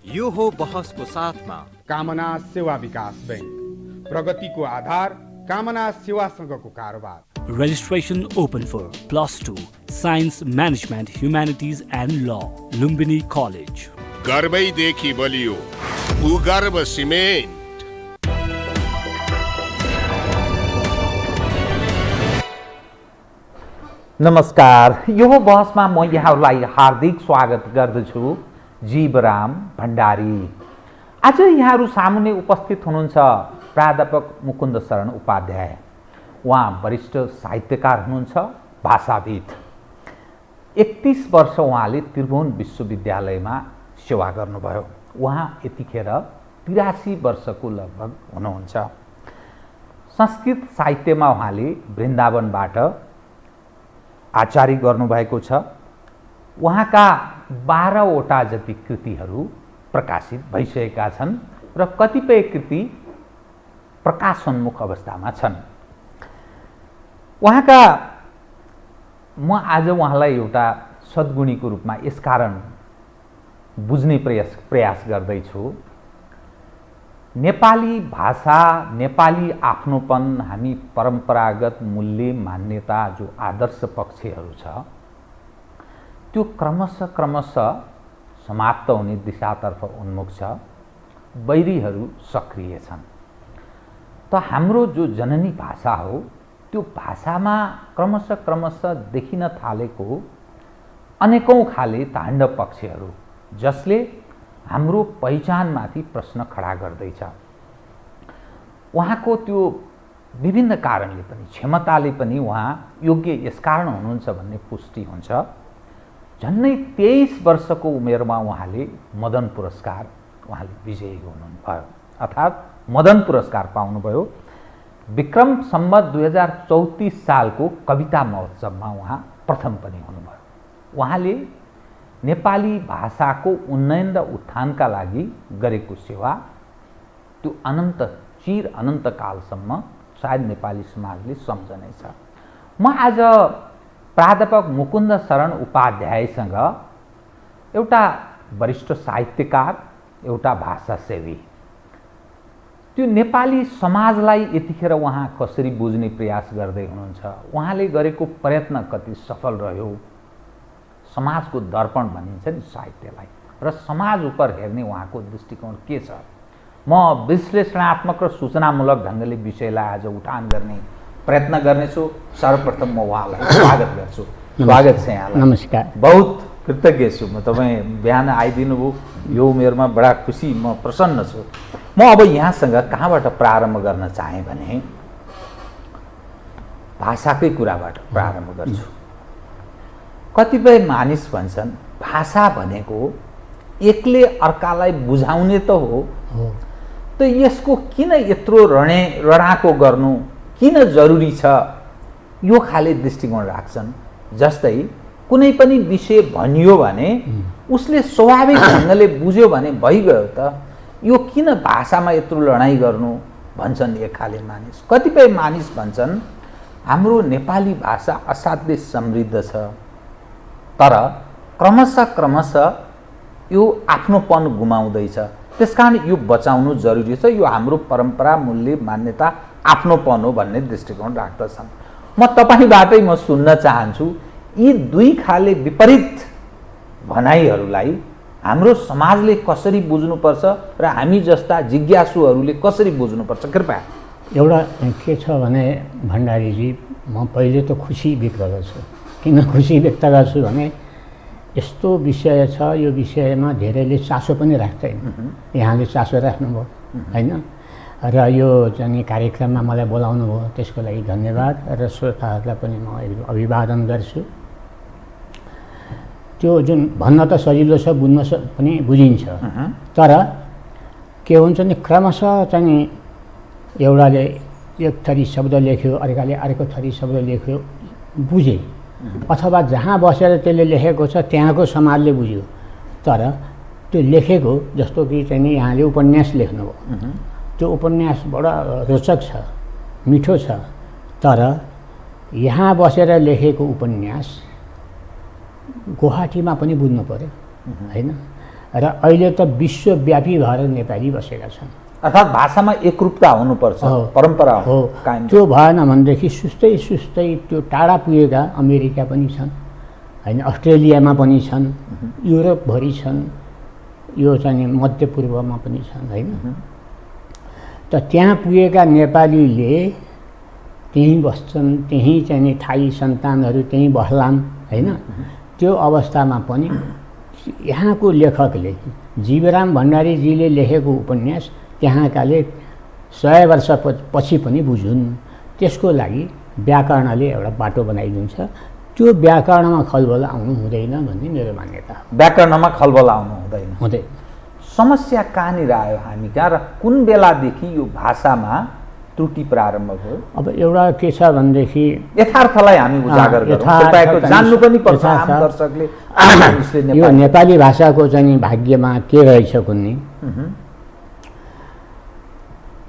यो हो बहसको साथमा कामना सेवा विकास बैंक, प्रगतिको आधार कामना सेवासँगको कारोबार। Registration open for +2 Science Management Humanities and Law, Lumbini College. गर्वैदेखि बलियो भूगर्भ सिमेन्ट। नमस्कार, यो बहसमा म यहाँहरूलाई हार्दिक स्वागत गर्दछु। जीवराम भण्डारी। आज यहाँहरू सामुन्ने उपस्थित हुनुहुन्छ प्राध्यापक मुकुन्द शरण उपाध्याय। उहाँ वरिष्ठ साहित्यकार हुनुहुन्छ, भाषाविद। 31 वर्ष उहाँले त्रिभुवन विश्वविद्यालयमा सेवा गर्नुभयो। उहाँ यतिखेर 83 वर्षको लगभग हुनुहुन्छ। संस्कृत साहित्यमा उहाँले वृन्दावनबाट आचार्य गर्नुभएको छ। उहाँका 12वटा जति कृतिहरू प्रकाशित भइसकेका छन् र कतिपय कृति प्रकाशोन्मुख अवस्थामा छन्। म आज उहाँलाई एउटा सद्गुणीको रूपमा यसकारण बुझ्ने प्रयास गर्दैछु। नेपाली भाषा, नेपाली आफ्नोपन, हामी परम्परागत मूल्य, मान्यता, जो आदर्श पक्षहरू छ, त्यो क्रमशः समाप्त हुने दिशातर्फ उन्मुख छ। वैरीहरू सक्रिय छन्। त हाम्रो जो जननी भाषा हो, त्यो भाषामा क्रमशः देखिन थालेको अनेकौं खाले ताण्डव पक्षहरू, जसले हाम्रो पहिचानमाथि प्रश्न खडा गर्दैछ। उहाँको त्यो विभिन्न कारणले पनि, क्षमताले पनि उहाँ योग्य यसकारण हुनुहुन्छ भन्ने पुष्टि हुन्छ। झन्नै 23 वर्षको उमेरमा उहाँले मदन पुरस्कार विजयी हुनुभयो, अर्थात् मदन पुरस्कार पाउनुभयो। विक्रम सम्वत 2034 सालको कविता महोत्सवमा उहाँ प्रथम पनि हुनुभयो। उहाँले नेपाली भाषाको उन्नयन र उत्थानका लागि गरेको सेवा त्यो चिर अनन्त कालसम्म सायद नेपाली समाजले सम्झनेछ। म आज प्राध्यापक मुकुन्द शरण उपाध्यायसँग एउटा वरिष्ठ साहित्यकार, एउटा भाषासेवी, त्यो नेपाली समाजलाई यतिखेर उहाँ कसरी बुझ्ने प्रयास गर्दै हुनुहुन्छ, उहाँले गरेको प्रयत्न कति सफल रह्यो, समाजको दर्पण भनिन्छ नि साहित्यलाई, र समाज उप हेर्ने उहाँको दृष्टिकोण के छ, म विश्लेषणात्मक र सूचनामूलक ढङ्गले विषयलाई आज उठान गर्ने प्रयत्न गर्नेछु। सर्वप्रथम म उहाँलाई स्वागत गर्छु। स्वागत छ यहाँलाई। नमस्कार। बहुत कृतज्ञ छु म, तपाईँ बिहान आइदिनु भयो। यो उमेरमा बडा खुसी, म प्रसन्न छु। म अब यहाँसँग कहाँबाट प्रारम्भ गर्न चाहेँ भने भाषाकै कुराबाट प्रारम्भ गर्छु। कतिपय मानिस भन्छन् भाषा भनेको एकले अर्कालाई बुझाउने त हो, त यसको किन यत्रो रडाको गर्नु, किन जरुरी छ, यो खाले दृष्टिकोण राख्छन्। जस्तै कुनै पनि विषय भनियो भने उसले स्वाभाविक ढङ्गले बुझ्यो भने भइगयो त, यो किन भाषामा यत्रो लडाइँ गर्नु भन्छन् एक खाले मानिस। कतिपय मानिस भन्छन् हाम्रो नेपाली भाषा असाध्यै समृद्ध छ, तर क्रमशः यो आफ्नोपन गुमाउँदैछ, त्यसकारण यो बचाउनु जरुरी छ, यो हाम्रो परम्परा, मूल्य, मान्यता, आफ्नोपन हो भन्ने दृष्टिकोण राख्दछन्। म तपाईँबाटै म सुन्न चाहन्छु, यी दुई खाले विपरीत भनाइहरूलाई हाम्रो समाजले कसरी बुझ्नुपर्छ र हामी जस्ता जिज्ञासुहरूले कसरी बुझ्नुपर्छ, कृपया। एउटा के छ भने भण्डारीजी, म पहिले त खुसी व्यक्त गर्छु। किन खुसी व्यक्त गर्छु भने यस्तो विषय छ, यो विषयमा धेरैले चासो पनि राख्दैन। यहाँले चासो राख्नुभयो होइन, र यो चाहिँ कार्यक्रममा मलाई बोलाउनु भयो, त्यसको लागि धन्यवाद, र श्रोताहरूलाई पनि म अभिवादन गर्छु। त्यो जुन भन्न त सजिलो छ, बुझ्न पनि बुझिन्छ, तर के हुन्छ नि क्रमशः चाहिँ एउटाले एक थरी शब्द लेख्यो, अर्काले अर्को थरी शब्द लेख्यो, बुझे, अथवा जहाँ बसेर त्यसले लेखेको छ त्यहाँको समाजले बुझ्यो, तर त्यो लेखेको जस्तो कि चाहिँ यहाँले उपन्यास लेख्नुभयो, त्यो उपन्यास बडा रोचक छ, मिठो छ, तर यहाँ बसेर लेखेको उपन्यास गुवाहाटीमा पनि बुझ्नु पर्यो होइन। र अहिले त विश्वव्यापी भएर नेपाली बसेका छन्। अर्थात् भाषामा एकरूपता हुनुपर्छ, परम्परा हो कायम। त्यो भएन भनेदेखि सुस्तै सुस्तै त्यो टाढा पुगेका अमेरिका पनि छन् होइन, अस्ट्रेलियामा पनि छन्, युरोपभरि छन्, यो चाहिँ मध्यपूर्वमा पनि छन् होइन। त त्यहाँ पुगेका नेपालीले त्यहीँ बस्छन्, त्यहीँ चाहिँ थाई सन्तानहरू त्यहीँ बस्लान् होइन। त्यो अवस्थामा पनि यहाँको लेखकले जीवराम भण्डारीजीले लेखेको उपन्यास त्यहाँकाले 100 वर्ष पछि पनि बुझुन्। त्यसको लागि व्याकरणले एउटा बाटो बनाइदिन्छ। त्यो व्याकरणमा खलबल आउनु हुँदैन भन्ने मेरो मान्यता हो। व्याकरणमा खलबल आउनु हुँदैन। समस्या कहाँनिर आयो हामी कहाँ र कुन बेलादेखि यो भाषामा त्रुटि प्रारम्भ भयो? अब एउटा के छ भनेदेखि यथार्थलाई हामी उजागर गरौँ, तपाईको जान्नु पनि पर्छ आम दर्शकले। यो नेपाली भाषाको चाहिँ भाग्यमा के रहेछ कुन्नी,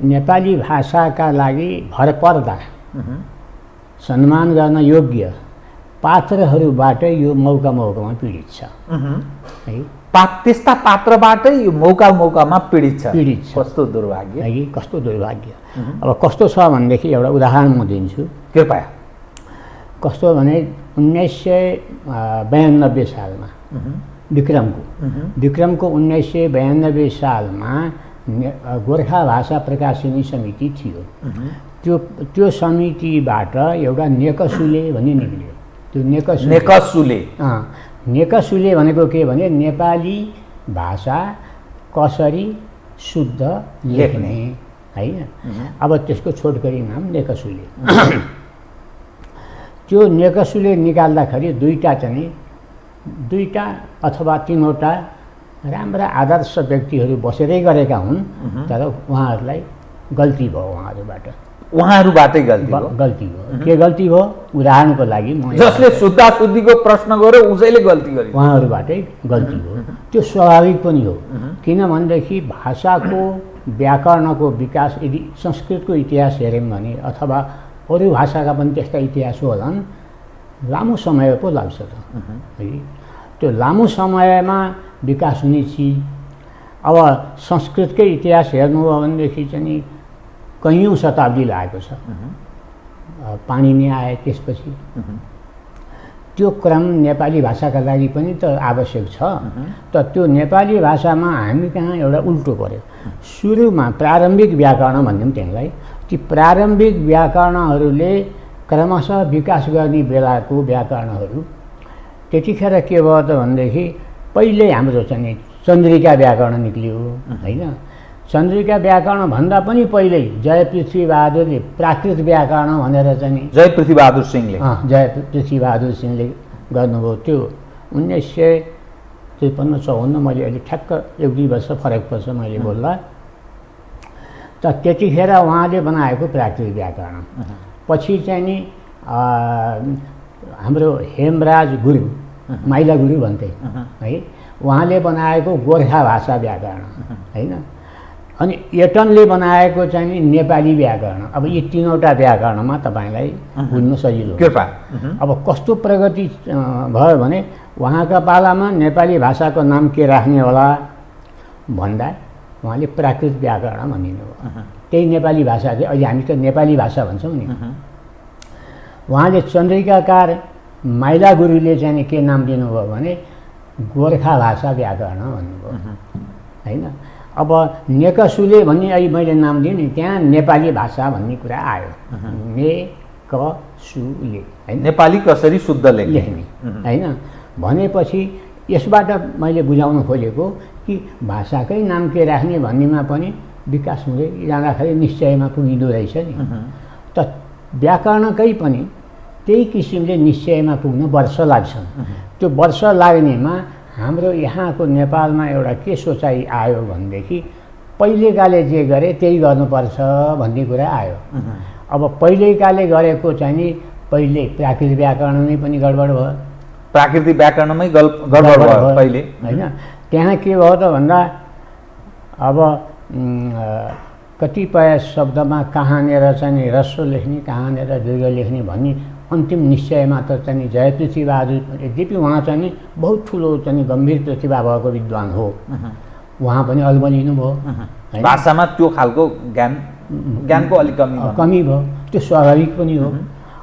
नेपाली भाषाका लागि भरपर्दा सम्मान गर्न योग्य पात्रहरूबाटै यो मौकामा पीडित छ है। त्यस्ता पात्रबाटै यो मौकामा पीडित छ। कस्तो दुर्भाग्य है, कस्तो दुर्भाग्य। अब कस्तो छ भनेदेखि एउटा उदाहरण म दिन्छु कृपया। कस्तो भने 1992 सालमा विक्रमको 1992 सालमा गोर्खा भाषा प्रकाशनी समिति थियो। त्यो समितिबाट एउटा नेकसुले भन्ने निक्ल्यो। त्यो नेकसुले भनेको के भने नेपाली भाषा कसरी शुद्ध लेख्ने होइन। अब त्यसको छोटकरी नाम नेकसुले। त्यो नेकसुले निकाल्दाखेरि दुईटा अथवा 3वटा राम्रा आदर्श व्यक्तिहरू बसेरै गरेका हुन्, तर उहाँहरूलाई गल्ती भयो। उहाँहरूबाटै गल्ती भयो। के गल्ती भयो? उदाहरणको लागि म जसले शुद्धाशुद्धिको प्रश्न गर्यो उसैले गल्ती गर्यो, उहाँहरूबाटै गल्ती हो। त्यो स्वाभाविक पनि हो, किनभनेदेखि भाषाको व्याकरणको विकास यदि संस्कृतको इतिहास हेऱ्यौँ भने अथवा अरू भाषाका पनि त्यस्ता इतिहास होलान्, लामो समय पो लाग्छ त है। त्यो लामो समयमा विकास हुने चिज। अब संस्कृतकै इतिहास हेर्नुभयो भनेदेखि चाहिँ कैयौँ शताब्दी लागेको छ। पाणिनि आए, त्यसपछि त्यो क्रम नेपाली भाषाका लागि पनि त आवश्यक छ। त त्यो नेपाली भाषामा हामी कहाँ एउटा उल्टो पर्यो। सुरुमा प्रारम्भिक व्याकरण भन्यौँ त्यसलाई। ती प्रारम्भिक व्याकरणहरूले क्रमशः विकास गर्ने बेलाको व्याकरणहरू त्यतिखेर के भयो त भनेदेखि पहिले हाम्रो चाहिँ चन्द्रिका व्याकरण निक्लियो होइन। चन्द्रिका व्याकरण भन्दा पनि पहिले जयपृथ्वीबहादुरले प्राकृत व्याकरण भनेर चाहिँ जयपृथ्वीबहादुर सिंहले गर्नुभयो। त्यो 1953-54 मैले अहिले ठ्याक्क 1-2 वर्ष फरक पर्छ मैले बोल्दा। त त्यतिखेर उहाँले बनाएको प्राकृत व्याकरण पछि चाहिँ नि हाम्रो हेमराज गुरु, माइला गुरु भन्थे है, उहाँले बनाएको गोर्खा भाषा व्याकरण होइन। अनि एटनले बनाएको चाहिँ नि नेपाली व्याकरण। अब यी 3वटा व्याकरणमा तपाईँलाई बुझ्नु सजिलो हुन्छ। अब कस्तो प्रगति भयो भने उहाँका पालामा नेपाली भाषाको नाम के राख्ने होला भन्दा उहाँले प्राकृत व्याकरण भनिदिनु भयो। त्यही नेपाली भाषा चाहिँ अहिले हामी त नेपाली भाषा भन्छौँ नि। उहाँले चन्द्रिकाकार माइला गुरुले चाहिँ के नाम दिनुभयो भने गोर्खा भाषा व्याकरण भन्नुभयो होइन। अब नेकसुले भन्ने अहिले मैले नाम दिएँ नि, त्यहाँ नेपाली भाषा भन्ने कुरा आयो। नेकसुले होइन, नेपाली कसरी शुद्ध लेख्ने होइन। भनेपछि यसबाट मैले बुझाउन खोजेको कि भाषाकै नाम के राख्ने भन्नेमा पनि विकास हुँदै जाँदाखेरि निश्चयमा पुगिँदो रहेछ नि। त व्याकरणकै पनि त्यही किसिमले निश्चयमा पुग्न वर्ष लाग्छन्। त्यो वर्ष लाग्नेमा हाम्रो यहाँको नेपालमा एउटा के सोचाइ आयो भनेदेखि पहिलेकाले जे गरे त्यही गर्नुपर्छ भन्ने कुरा आयो। अब पहिलेकाले गरेको चाहिँ नि पहिले प्राकृतिक व्याकरणमै पनि गडबड भयो। प्राकृतिक व्याकरणमै गडबड भयो पहिले होइन। त्यहाँ के भयो त भन्दा अब कतिपय शब्दमा कहाँनिर चाहिँ ह्रस्व लेख्ने, कहाँनिर दीर्घ लेख्ने भन्ने अन्तिम निश्चयमा त चाहिँ जयपृथ्वीबहादुर, यद्यपि उहाँ चाहिँ बहुत ठुलो चाहिँ गम्भीर प्रतिभा भएको विद्वान हो, उहाँ पनि अल्मलिनु भयो हैन? भाषामा त्यो खालको ज्ञानको अलिक कमी भयो, त्यो स्वाभाविक पनि हो।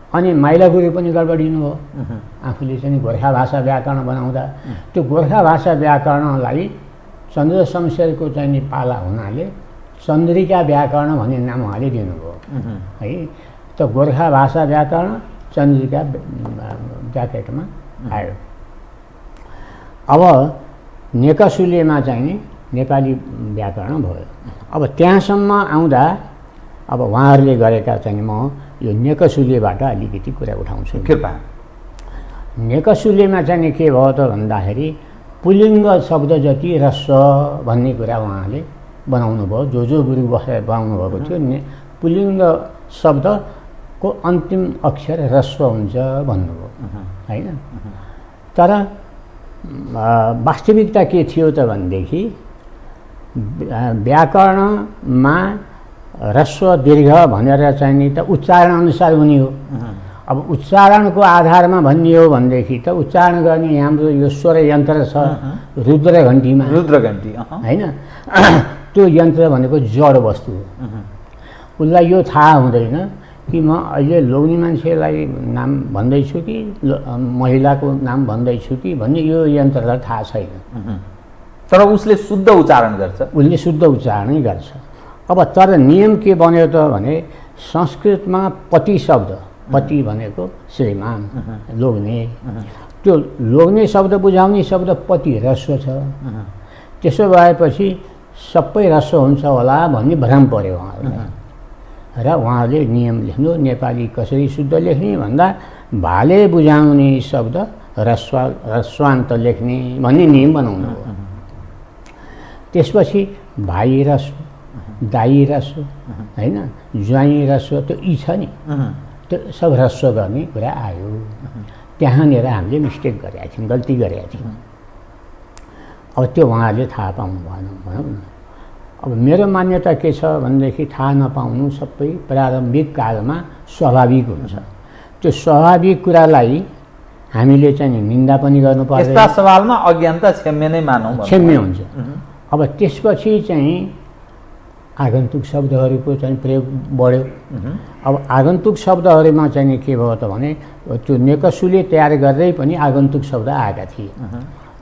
अनि माइला गुरु पनि गडबडिनु हो, आफूले चाहिँ गोर्खा भाषा व्याकरण बनाउँदा त्यो गोर्खा भाषा व्याकरणलाई चन्द्र शमशेरको चाहिँ पाला हुनाले चन्द्रिका व्याकरण भन्ने नाम उहाँले दिनुभयो है। त गोर्खा भाषा व्याकरण चन्द्रिका ब्राकेटमा आयो। अब नेकसुलेमा चाहिँ नेपाली व्याकरण भयो। अब त्यहाँसम्म आउँदा अब उहाँहरूले गरेका चाहिँ म यो नेकसुलेबाट अलिकति कुरा उठाउँछु। कृपा। नेकसुलेमा चाहिँ के भयो त भन्दाखेरि पुलिङ्ग शब्द जति ह्रस्व भन्ने कुरा उहाँले बनाउनु भयो। जो गुरु बसेर बनाउनु भएको थियो पुलिङ्ग शब्दको अन्तिम अक्षर ह्रस्व हुन्छ भन्नुभयो होइन। तर वास्तविकता के थियो त भनेदेखि व्याकरणमा ह्रस्व दीर्घ भनेर चाहिँ नि त उच्चारण अनुसार हुने हो। अब उच्चारणको आधारमा भन्ने हो भनेदेखि त उच्चारण गर्ने हाम्रो यो स्वर यन्त्र छ रुद्रघण्टीमा, रुद्रघण्टी होइन। त्यो यन्त्र भनेको जड वस्तु हो। उसलाई यो थाहा हुँदैन कि म अहिले लोग्ने मान्छेलाई नाम भन्दैछु कि महिलाको नाम भन्दैछु कि भन्ने यो यन्त्रलाई थाहा छैन। तर उसले शुद्ध उच्चारण गर्छ, उसले शुद्ध उच्चारणै गर्छ। अब तर नियम के बन्यो त भने संस्कृतमा पति शब्द, पति भनेको श्रीमान लोग्ने, त्यो लोग्ने शब्द बुझाउने शब्द पति ह्रस्व छ। त्यसो भएपछि सबै ह्रस्व हुन्छ होला भन्ने भ्रम पर्यो उहाँहरूलाई र उहाँले नियम लेख्नु नेपाली कसरी शुद्ध लेख्ने भन्दा भाले बुझाउने शब्द ह्रस्वान्त लेख्ने भन्ने नियम बनाउनु हो। त्यसपछि भाइ ह्रस्व, दाइ ह्रस्व होइन, ज्वाइँ ह्रस्व, त्यो यी छ नि, त्यो सब ह्रस्व गर्ने कुरा आयो। त्यहाँनिर हामीले मिस्टेक गरेका थियौँ, गल्ती गरेका थियौँ। अब त्यो उहाँहरूले थाहा पाउनु भएन भनौँ न। अब मेरो मान्यता के छ भनेदेखि थाहा नपाउनु सबै प्रारम्भिक कालमा स्वाभाविक हुन्छ। त्यो स्वाभाविक कुरालाई हामीले चाहिँ निन्दा पनि गर्नु पर्दैन। यस्ता सवालमा अज्ञानता क्षम्य नै मानौँ, क्षम्य हुन्छ। अब त्यसपछि चाहिँ आगन्तुक शब्दहरूको चाहिँ प्रयोग बढ्यो। अब आगन्तुक शब्दहरूमा चाहिँ के भयो त भने त्यो नेकसुले तयार गर्दै पनि आगन्तुक शब्द आएका थिए।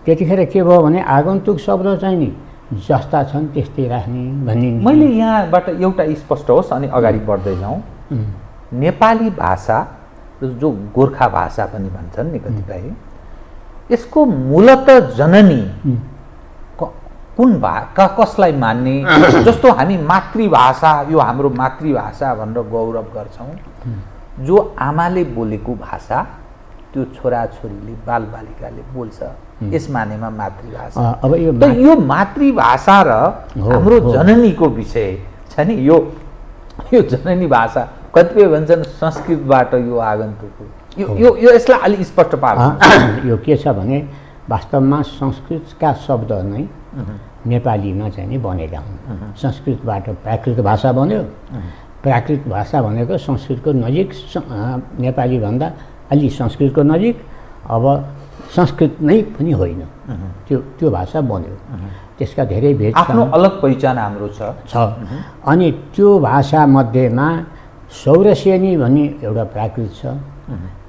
त्यतिखेर के भयो भने आगन्तुक शब्द चाहिँ नि जस्ता छन् त्यस्तै राख्ने भन्ने। मैले यहाँबाट एउटा स्पष्ट होस् अनि अगाडि बढ्दै जाउँ। नेपाली भाषा जो गोर्खा भाषा पनि भन्छन् नि कतिपय, यसको मूलत जननी कुन कसलाई मान्ने? जस्तो हामी मातृभाषा, यो हाम्रो मातृभाषा भनेर गौरव गर्छौँ, जो आमाले बोलेको भाषा त्यो छोराछोरीले बालबालिकाले बोल्छ, यस मानेमा मातृभाषा। अब यो मातृभाषा र हाम्रो जननीको विषय छ नि, यो जननी भाषा कतिपय भन्छन् संस्कृतबाट यो आगन्तुक हो। यो यसलाई अलिक स्पष्ट पार्नु। यो के छ भने वास्तवमा संस्कृतका शब्द नै नेपालीमा चाहिँ नि बनेका हुन्। संस्कृतबाट प्राकृत भाषा बन्यो। प्राकृत भाषा भनेको संस्कृतको नजिक, नेपालीभन्दा अलि संस्कृतको नजिक। अब संस्कृत नै पनि होइन, त्यो भाषा बन्यो। त्यसका धेरै भेद छन्, आफ्नो अलग पहिचान हाम्रो छ। अनि त्यो भाषा मध्येमा सौरसेनी भन्ने एउटा प्राकृत छ,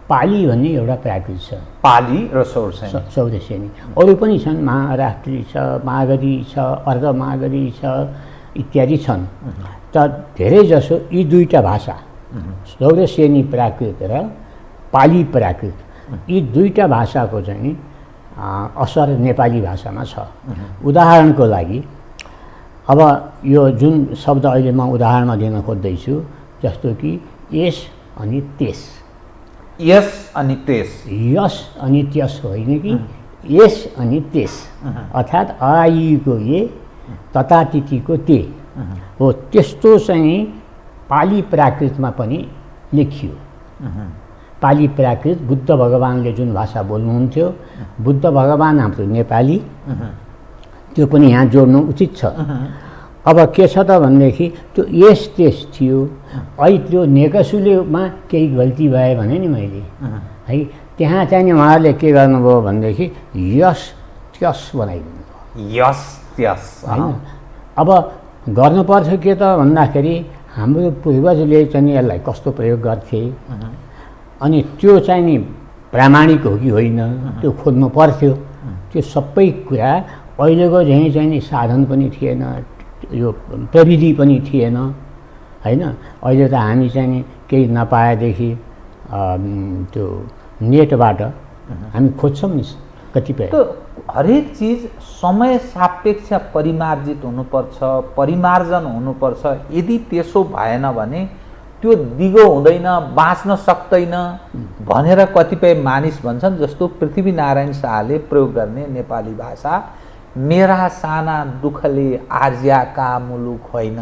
पाली भन्ने एउटा प्राकृत छ। पाली र सौरसेनी अरू पनि छन्, महाराष्ट्री छ, मागधी छ, अर्धमागधी छ इत्यादि छन्। त धेरैजसो यी दुईटा भाषा सौरसेनी प्राकृत र पाली प्राकृत, यी दुईटा भाषाको चाहिँ असर नेपाली भाषामा छ। उदाहरणको लागि अब यो जुन शब्द अहिले म उदाहरणमा दिन खोज्दैछु, जस्तो कि यस अनि त्यस, यस अनि त्यस, यस अनि त्यस होइन कि यस अनि त्यस, अर्थात् आइको ए ततातिथिको ते हो। त्यस्तो चाहिँ पाली प्राकृतमा पनि लेखियो। पाली प्राकृत बुद्ध भगवानले जुन भाषा बोल्नुहुन्थ्यो, बुद्ध भगवान हाम्रो नेपाली, त्यो पनि यहाँ जोड्नु उचित छ। अब के छ त भनेदेखि त्यो यस त्यस थियो। अहिले त्यो नेकसुलेमा केही गल्ती भयो भने नि मैले है त्यहाँ चाहिँ नि उहाँहरूले के गर्नुभयो भनेदेखि यस त्यस बनाइदिनु भयो। यस त्यस होइन अब गर्नुपर्छ के त भन्दाखेरि हाम्रो पूर्वजले चाहिँ यसलाई कस्तो प्रयोग गर्थे अनि त्यो चाहिँ नि प्रामाणिक हो कि होइन त्यो खोज्नु पर्थ्यो। त्यो सबै कुरा अहिलेको चाहिँ नि साधन पनि थिएन, यो प्रविधि पनि थिएन होइन। अहिले त हामी चाहिँ नि केही नपाएदेखि त्यो नेटबाट हामी खोज्छौँ नि कतिपय। त हरेक चिज समय सापेक्ष परिमार्जित हुनुपर्छ, परिमार्जन हुनुपर्छ। यदि त्यसो भएन भने त्यो दिगो हुँदैन, बाँच्न सक्दैन भनेर कतिपय मानिस भन्छन्। जस्तो पृथ्वीनारायण शाहले प्रयोग गर्ने नेपाली भाषा मेरा साना दुःखले आर्ज्याका मुलुक होइन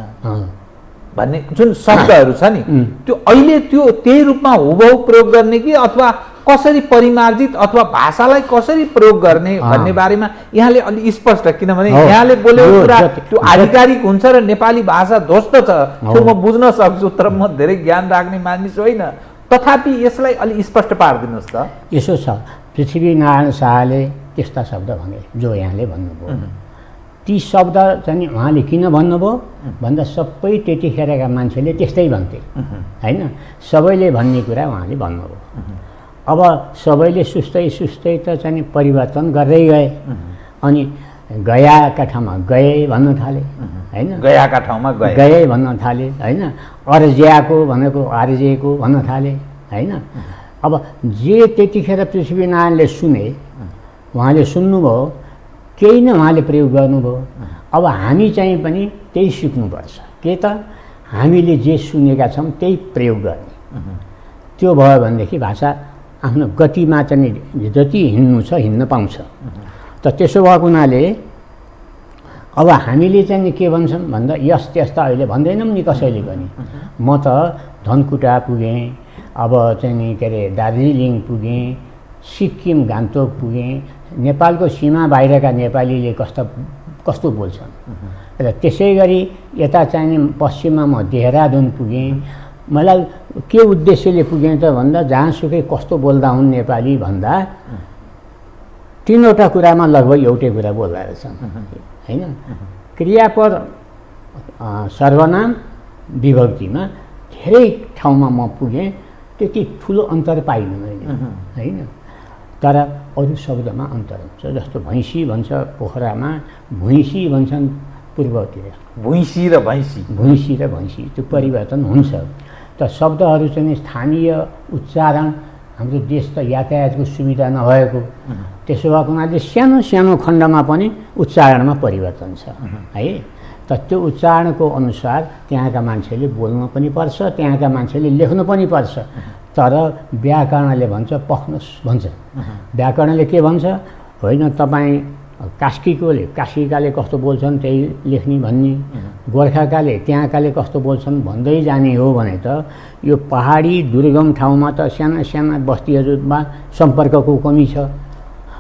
भन्ने जुन शब्दहरू छ नि त्यो अहिले त्यो त्यही रूपमा हुबहु प्रयोग गर्ने कि अथवा कसरी परिमार्जित अथवा भाषालाई कसरी प्रयोग गर्ने भन्ने बारेमा यहाँले अलि स्पष्ट, किनभने यहाँले बोलेको कुरा त्यो आधिकारिक हुन्छ र नेपाली भाषा ध्वस्त छ त्यो म बुझ्न सक्छु, तर म धेरै ज्ञान राख्ने मानिस होइन। तथापि यसलाई अलि स्पष्ट पारिदिनुहोस् त। यसो छ, पृथ्वीनारायण शाहले त्यस्ता शब्द भने जो यहाँले भन्नुभयो, ती शब्द चाहिँ उहाँले किन भन्नुभयो भन्दा सबै त्यतिखेरका मान्छेले त्यस्तै भन्थे होइन। सबैले भन्ने कुरा उहाँले भन्नुभयो। अब सबैले सुस्तै सुस्तै त चाहिँ परिवर्तन गर्दै गए अनि गयाका ठाउँमा गए भन्न थाले होइन, गयाका ठाउँमा गए भन्न थाले होइन, अर्ज्याको भनेको आर्जेको भन्न थाले होइन। अब जे त्यतिखेर पृथ्वीनारायणले सुने उहाँले सुन्नुभयो केही नै उहाँले प्रयोग गर्नुभयो। अब हामी चाहिँ पनि त्यही सिक्नुपर्छ के त हामीले जे सुनेका छौँ त्यही प्रयोग गर्ने। त्यो भयो भनेदेखि भाषा आफ्नो गतिमा चाहिँ जति हिँड्नु छ हिँड्न पाउँछ। त त्यसो भएको हुनाले अब हामीले चाहिँ के भन्छौँ भन्दा यस त्यस त अहिले भन्दैनौँ नि कसैले पनि। म त धनकुटा पुगेँ, अब चाहिँ के अरे दार्जिलिङ पुगेँ, सिक्किम गान्तोक पुगेँ, नेपालको सीमा बाहिरका नेपालीले कस्तो बोल्छन् र त्यसै गरी यता चाहिँ पश्चिममा म देहरादुन पुगेँ। मलाई के उद्देश्यले पुगेँ त भन्दा जहाँसुकै कस्तो बोल्दा हुन् नेपाली भन्दा तीनवटा कुरामा लगभग एउटै कुरा बोल्दा रहेछन् होइन। क्रियापद सर्वनाम विभक्तिमा धेरै ठाउँमा म पुगेँ, त्यति ठुलो अन्तर पाइनँ मैले होइन। तर अरू शब्दमा अन्तर हुन्छ। जस्तो भैँसी भन्छ पोखरामा, भुइँसी भन्छन् पूर्वतिर। भुइँसी र भैँसी, भुइँसी र भैँसी त्यो परिवर्तन हुन्छ। त शब्दहरू चाहिँ स्थानीय उच्चारण, हाम्रो देश त यातायातको सुविधा नभएको, त्यसो भएको हुनाले सानो सानो खण्डमा पनि उच्चारणमा परिवर्तन छ है। त त्यो उच्चारणको अनुसार त्यहाँका मान्छेले बोल्नु पनि पर्छ, त्यहाँका मान्छेले लेख्नु पनि पर्छ। तर व्याकरणले भन्छ पख्नुहोस् भन्छ। व्याकरणले के भन्छ होइन तपाईँ कास्कीकाले कस्तो बोल्छन् त्यही लेख्ने भन्ने, गोर्खाकाले त्यहाँकाले कस्तो बोल्छन् भन्दै जाने हो भने त यो पहाडी दुर्गम ठाउँमा त साना साना बस्तीहरूमा सम्पर्कको कमी छ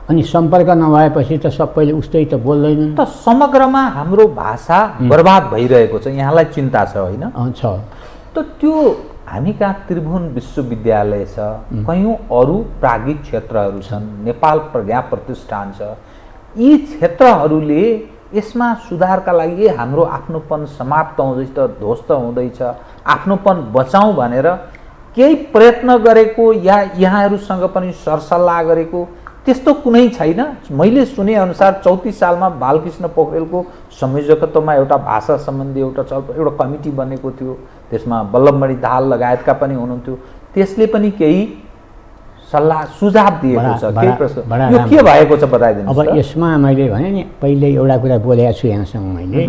अनि सम्पर्क नभएपछि त सबैले उस्तै त बोल्दैनन्। त समग्रमा हाम्रो भाषा बर्बाद भइरहेको छ, यहाँलाई चिन्ता छ होइन? छ। त त्यो हामी कहाँ त्रिभुवन विश्वविद्यालय छ, कयौँ अरू प्राज्ञिक क्षेत्रहरू छन्, नेपाल प्रज्ञा प्रतिष्ठान छ। यी क्षेत्रहरूले यसमा सुधारका लागि हाम्रो आफ्नोपन समाप्त हुँदैछ, ध्वस्त हुँदैछ, आफ्नोपन बचाउँ भनेर केही प्रयत्न गरेको या यहाँहरूसँग पनि सरसल्लाह गरेको त्यस्तो कुनै छैन? मैले सुनेअनुसार 34 सालमा बालकृष्ण पोखरेलको संयोजकत्वमा एउटा भाषा सम्बन्धी एउटा कमिटी बनेको थियो, त्यसमा वल्लभमणि दाहाल लगायतका पनि हुनुहुन्थ्यो, त्यसले पनि केही सल्लाह सुझाव दिएको छ। के प्रश्न यो के भएको छ बताइदिनुहोस्। अब यसमा मैले भने नि पहिले एउटा कुरा बोलेको छु यहाँसँग मैले,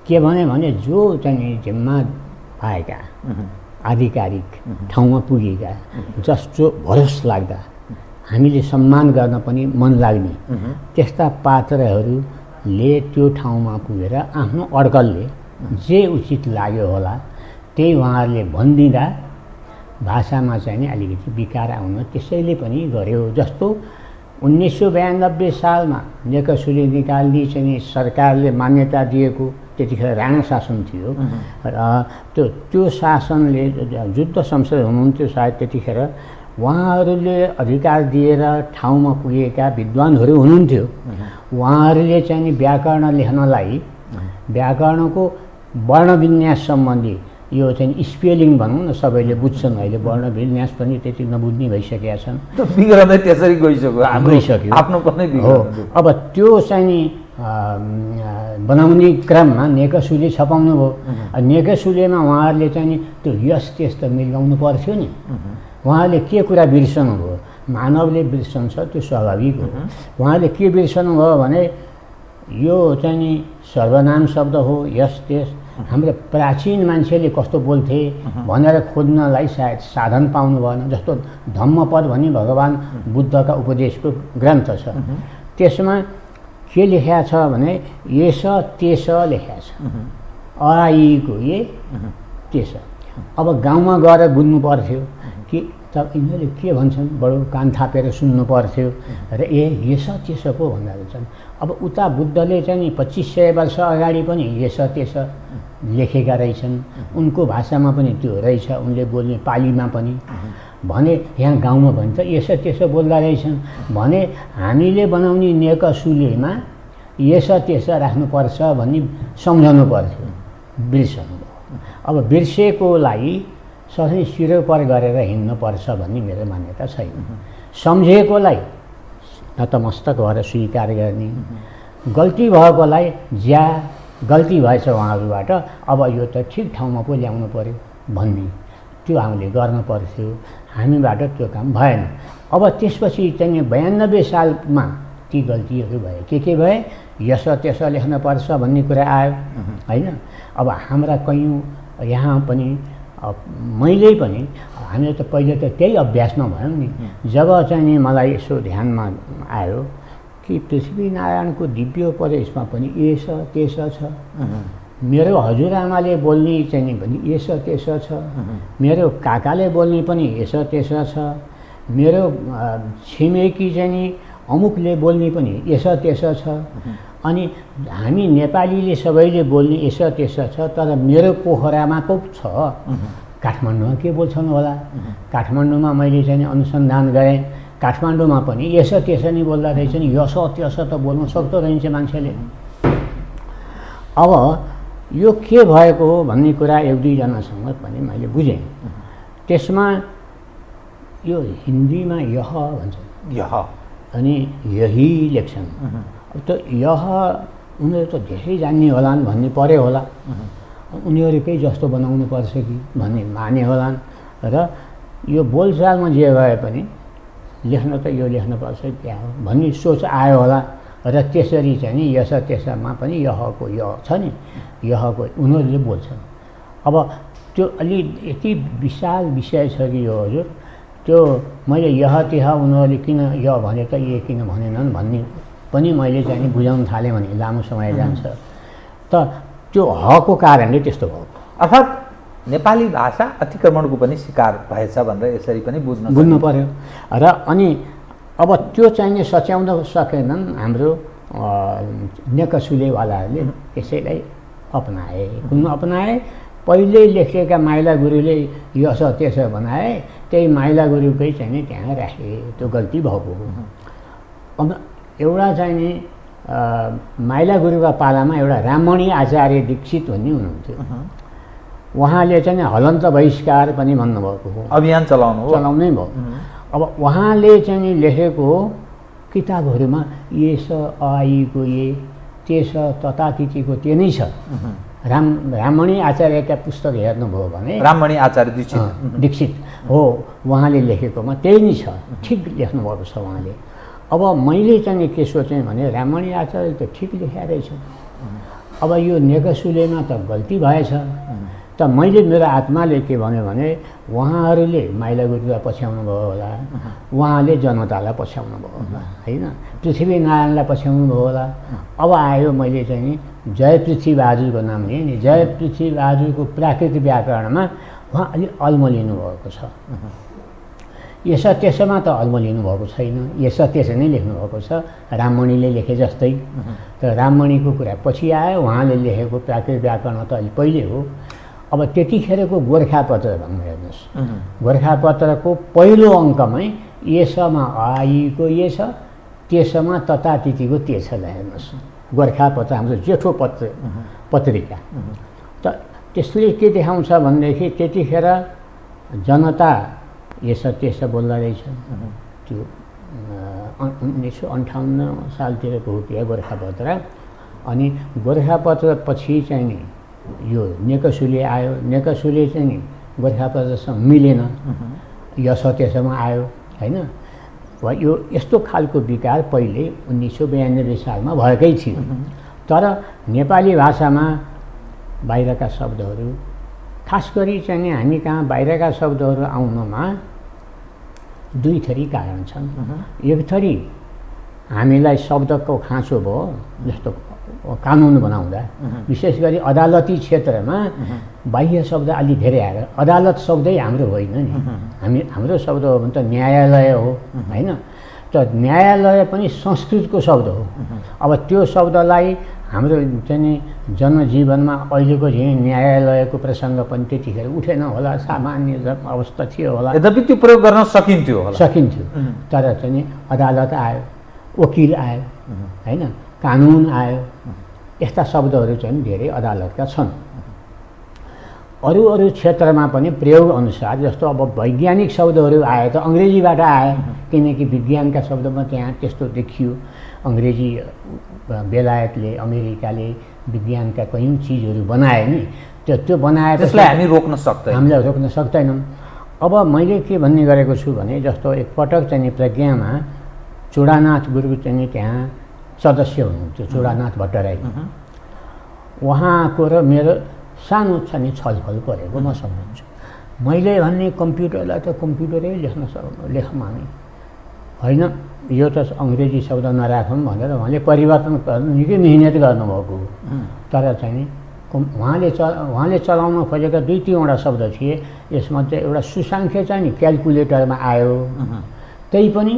के भने जो चाहिँ जिम्मा पाएका आधिकारिक ठाउँमा पुगेका, जस्तो भरोस लाग्दा हामीले सम्मान गर्न पनि मन लाग्ने त्यस्ता पात्रहरूले त्यो ठाउँमा पुगेर आफ्नो अड्कलले जे उचित लाग्यो होला त्यही उहाँहरूले भनिदिँदा भाषामा चाहिँ नि अलिकति विकार आउन त्यसैले पनि गर्यो। जस्तो 1992 सालमा नेकसुले निकाल्ने चाहिँ सरकारले मान्यता दिएको त्यतिखेर राणा शासन थियो। त्यो शासनले युद्ध संसद हुनुहुन्थ्यो सायद त्यतिखेर, उहाँहरूले अधिकार दिएर ठाउँमा पुगेका विद्वानहरू हुनुहुन्थ्यो। उहाँहरूले चाहिँ नि व्याकरण लेख्नलाई व्याकरणको वर्णविन्यास सम्बन्धी यो चाहिँ स्पेलिङ भनौँ न सबैले बुझ्छन्, अहिले वर्णविन्यास पनि त्यति नबुझ्ने भइसकेका छन्। त्यो बिग्रँदै त्यसरी गइसक्यो आफ्नो पनि हो। अब त्यो चाहिँ नि बनाउने क्रममा नेकसुले छपाउनु भयो। नेकसुलेमा उहाँहरूले चाहिँ नि त्यो यस त्यस त मिलाउनु पर्थ्यो नि। उहाँले के कुरा बिर्सनु भयो, मानवले बिर्सन्छ त्यो स्वाभाविक हो। उहाँले के बिर्सनु भयो भने यो चाहिँ नि सर्वनाम शब्द हो, यस त्यस हाम्रो प्राचीन मान्छेले कस्तो बोल्थे भनेर खोज्नलाई सायद साधन पाउनु भएन। जस्तो धम्मपद भनी भगवान् बुद्धका उपदेशको ग्रन्थ छ, त्यसमा के लेखेको छ भने यस तेस लेखेको छ, आइको ये तेस। अब गाउँमा गएर बुझ्नु पर्थ्यो कि त यिनीहरूले के भन्छन्, बडो कान थापेर सुन्नु पर्थ्यो र यस तेस पो भन्दा रहेछन्। अब उता बुद्धले चाहिँ 2500 वर्ष अगाडि पनि यस तेस लेखेका रहेछन्, उनको भाषामा पनि त्यो रहेछ, उनले बोल्ने पालीमा पनि। भने यहाँ गाउँमा भने त यसो त्यसो बोल्दा रहेछन् भने हामीले बनाउने नेकसुलेमा यसो त्यसो राख्नुपर्छ भन्ने सम्झाउनु पर्थ्यो, बिर्सनु। अब बिर्सेकोलाई सधैँ सिरोपर गरेर हिँड्नुपर्छ भन्ने मेरो मान्यता छैन। सम्झेकोलाई नतमस्तक भएर स्वीकार गर्ने, गल्ती भएकोलाई गल्ती भएछ उहाँहरूबाट, अब यो त ठिक ठाउँमा पो ल्याउनु पर्यो भन्ने त्यो हामीले गर्न पर्थ्यो। हामीबाट त्यो काम भएन। अब त्यसपछि चाहिँ 92 सालमा ती गल्तीहरू भए। के भए? यस त्यसो लेख्नुपर्छ भन्ने कुरा आयो होइन। अब हाम्रा कयौँ यहाँ पनि मैले पनि हामीले त पहिले त त्यही अभ्यासमा भयौँ नि। जब चाहिँ नि मलाई यसो ध्यानमा आयो कि पृथ्वीनारायणको दिव्योपदेशमा पनि यस तेस छ, मेरो हजुरआमाले बोल्ने चाहिँ नि पनि यस तेस छ, मेरो काकाले बोल्ने पनि यस तेस छ, मेरो छिमेकी चाहिँ नि अमुकले बोल्ने पनि यस तेस छ। अनि हामी नेपालीले सबैले बोल्ने यस तेस छ, तर मेरो पोखरामा पो छ। काठमाडौँमा के बोल्छन् होला? काठमाडौँमा मैले चाहिँ अनुसन्धान गरेँ, काठमाडौँमा पनि यस तेस नि बोल्दा रहेछ नि, यस त्यस त बोल्न सक्दो रहेछ मान्छेले। अब यो के भएको हो भन्ने कुरा एक दुईजनासँग पनि मैले बुझेँ। त्यसमा यो हिन्दीमा यह भन्छ, यह अनि यही लेख्छन्। अब त यह उनीहरू त धेरै जान्ने होलान् भन्ने पर्यो होला, उनीहरूकै जस्तो बनाउनु पर्छ कि भन्ने माने होलान्। र यो बोलचालमा जे भए पनि लेख्न त यो लेख्नुपर्छ क्या हो भन्ने सोच आयो होला। र त्यसरी चाहिँ नि यस त्यसमा पनि यहको य छ नि, यहको उनीहरूले बोल्छन्। अब त्यो अलि यति विशाल विषय छ कि यो हजुर, त्यो मैले यह त्यह उनीहरूले किन य भने त ए किन भनेनन् भन्ने पनि मैले चाहिँ नि बुझाउन थालेँ भने लामो समय जान्छ। त त्यो हको कारणले त्यस्तो भयो। अर्थात् नेपाली भाषा अतिक्रमणको पनि शिकार भएछ भनेर यसरी पनि बुझ्नु पर्यो। र अनि अब त्यो चाहिँ नि सच्याउन सकेनन् हाम्रो नेकसुलेवालाहरूले, त्यसैलाई अपनाए। कुन अपनाए? पहिले लेखेका माइला गुरुले यस त्यस बनाए, त्यही माइला गुरुकै चाहिँ नि त्यहाँ राखे। त्यो गल्ती भएको हो। अब एउटा चाहिँ नि माइला गुरुका पालामा एउटा राममणि आचार्य दीक्षित भन्ने हुनुहुन्थ्यो। उहाँले चाहिँ हलन्त बहिष्कार पनि भन्नुभएको हो, अभियान चलाउनै भयो। अब उहाँले चाहिँ नि लेखेको किताबहरूमा यस आइको ये तेस ततातिथिको त्यो नै छ। राममणि आचार्यका पुस्तक हेर्नुभयो भने राममणि आचार्य दीक्षित हो, उहाँले लेखेकोमा त्यही नै छ। ठिक लेख्नुभएको छ उहाँले। अब मैले चाहिँ के सोचेँ भने राममणि आचार्य त ठिक लेखेको रहेछ, अब यो नेकसुलेमा त गल्ती भएछ। त मैले मेरो आत्माले के भन्यो भने उहाँहरूले माइला गुरुलाई पछ्याउनु भयो होला, उहाँले जनतालाई पछ्याउनु भयो होला होइन, पृथ्वीनारायणलाई पछ्याउनु भयो होला। अब आयो मैले चाहिँ नि जय पृथ्वीबहादुरको नाम लिएँ नि। जय पृथ्वीबहादुरको प्राकृतिक व्याकरणमा उहाँ अलि अल्मलिनु भएको छ। यसो त्यसोमा त अल्मलिनु भएको छैन, यसो त्यसो नै लेख्नुभएको छ राममणिले लेखे जस्तै। तर राममणिको कुरा पछि आयो, उहाँले लेखेको प्राकृत व्याकरण त अलि पहिले हो। अब त्यतिखेरको गोर्खापत्र भन्नु हेर्नुहोस्, गोर्खापत्रको पहिलो अङ्कमै यसमा आइको ये छ, त्यसमा ततातिथिको ते छ हेर्नुहोस्। गोर्खापत्र हाम्रो जेठो पत्रिका त त्यसले के देखाउँछ भनेदेखि त्यतिखेर जनता यसो त्यसो बोल्दो रहेछ। त्यो 1958 सालतिरको हो त्यो गोर्खापत्र। अनि गोर्खापत्र पछि चाहिँ नि यो नेकसुले आयो, नेकसुले चाहिँ नि गोर्खापत्रसँग मिलेन, यसो त्यसोमा आयो होइन। यो यस्तो खालको विकार पहिले 1992 सालमा भएकै थियो। तर नेपाली भाषामा बाहिरका शब्दहरू, खास गरी चाहिँ हामी कहाँ बाहिरका शब्दहरू आउनमा दुई थरी कारण छन्। एक थरी हामीलाई शब्दको खाँचो भयो, जस्तो कानुन बनाउँदा विशेष गरी अदालती क्षेत्रमा बाह्य शब्द अलि धेरै आएर, अदालत शब्दै हाम्रो होइन नि, हाम्रो शब्द हो भने त न्यायालय हो होइन। त न्यायालय पनि संस्कृतको शब्द हो। अब त्यो शब्दलाई हाम्रो चाहिँ जनजीवनमा अहिलेको चाहिँ न्यायालयको प्रसङ्ग पनि त्यतिखेर उठेन होला, सामान्य अवस्था थियो होला, यद्यपि त्यो प्रयोग गर्न सकिन्थ्यो होला, सकिन्थ्यो। तर चाहिँ अदालत आयो, वकिल आयो होइन, कानुन आयो, यस्ता शब्दहरू चाहिँ धेरै अदालतका छन्। अरू अरू क्षेत्रमा पनि प्रयोग अनुसार, जस्तो अब वैज्ञानिक शब्दहरू आए त अङ्ग्रेजीबाट आए, किनकि विज्ञानका शब्दमा त्यहाँ त्यस्तो देखियो। अङ्ग्रेजी बेलायतले, अमेरिकाले विज्ञानका कयौँ चिजहरू बनाए नि, त्यो बनाए त्यसलाई हामी रोक्न सक्दैनौँ, हामीले रोक्न सक्दैनौँ। अब मैले के भन्ने गरेको छु भने, जस्तो एकपटक चाहिँ प्रज्ञामा चुडानाथ गुरु चाहिँ त्यहाँ सदस्य हुनुहुन्थ्यो, चुडानाथ भट्टराई। उहाँको र मेरो सानो चाहिँ छलफल परेको म सम्झन्छु। मैले भन्ने कम्प्युटरलाई त कम्प्युटरै लेखौँ हामी होइन, यो त अङ्ग्रेजी शब्द नराखौँ भनेर उहाँले परिवर्तन गर्नु निकै मिहिनेत गर्नुभएको हो। तर चाहिँ उहाँले चलाउन खोजेका 2-3वटा शब्द थिए। यसमध्ये एउटा सुसाङ्ख्य चाहिँ नि क्यालकुलेटरमा आयो, त्यही पनि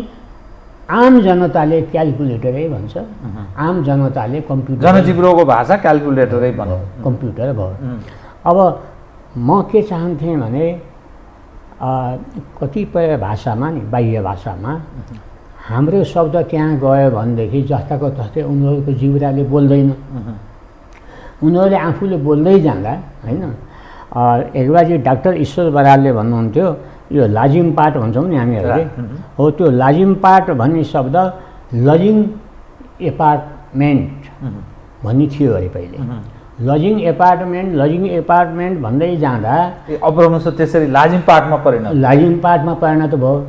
आम जनताले क्यालकुलेटरै भन्छ, आम जनताले कम्प्युटर, जनजीवनको भाषा क्यालकुलेटरै भन्छ, कम्प्युटर भयो। अब म के चाहन्थेँ भने कतिपय भाषामा नि, बाह्य भाषामा हाम्रो शब्द त्यहाँ गयो भनेदेखि जस्ताको तस्तै उनीहरूको जिब्राले बोल्दैन, उनीहरूले आफूले बोल्दै जाँदा होइन। एकबाजी डाक्टर ईश्वर बरालले भन्नुहुन्थ्यो, यो लाजिम पाठ भन्छौँ नि हामीहरूले, हो त्यो लाजिम पाठ भन्ने शब्द लजिङ एपार्टमेन्ट भन्ने थियो अरे पहिले। लजिङ एपार्टमेन्ट भन्दै जाँदा अपराउनु त्यसरी लाजिम पाठमा परिणत भयो।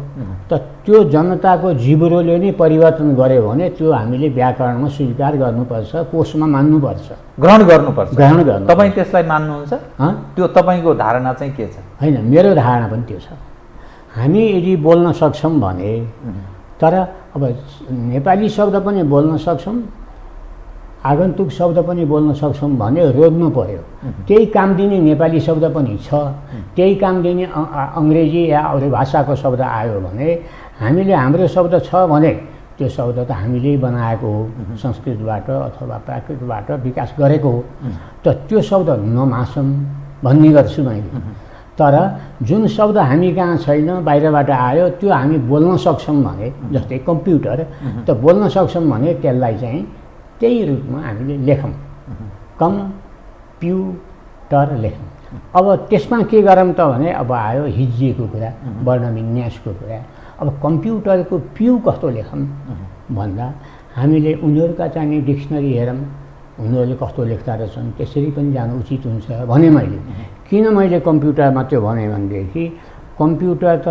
त त्यो जनताको जिब्रोले नै परिवर्तन गर्यो भने त्यो हामीले व्याकरणमा स्वीकार गर्नुपर्छ, कोषमा मान्नुपर्छ, ग्रहण गर्नुपर्छ। गर्नु तपाईँ त्यसलाई मान्नुहुन्छ? त्यो तपाईँको धारणा चाहिँ के छ? होइन, मेरो धारणा पनि त्यो छ। हामी यदि बोल्न सक्छौँ भने, तर अब नेपाली शब्द पनि बोल्न सक्छौँ, आगन्तुक शब्द पनि बोल्न सक्छौँ भने रोज्नु पर्यो। त्यही काम दिने नेपाली शब्द पनि छ, त्यही काम दिने अङ्ग्रेजी या अरू भाषाको शब्द आयो भने हामीले हाम्रो शब्द छ भने त्यो शब्द त हामीले बनाएको हो, संस्कृतबाट अथवा प्राकृतबाट विकास गरेको हो। त त्यो शब्द नमासौँ भन्ने गर्छु मैले। तर जुन शब्द हामी कहाँ छैन, बाहिरबाट आयो, त्यो हामी बोल्न सक्छौँ भने, जस्तै कम्प्युटर त बोल्न सक्छौँ भने त्यसलाई चाहिँ त्यही रूपमा हामीले लेखौँ, कम्प्युटर लेखौँ। अब त्यसमा के गरौँ त भने, अब आयो हिज्जेको कुरा, वर्णविन्यासको कुरा। अब कम्प्युटरको प्यु कस्तो लेखौँ भन्दा हामीले उनीहरूका चाहिँ डिक्सनरी हेरौँ, उनीहरूले कस्तो लेख्दा रहेछन्, त्यसरी पनि जानु उचित हुन्छ भने मैले। किन मैले कम्प्युटरमा त्यो भने भनेदेखि, कम्प्युटर त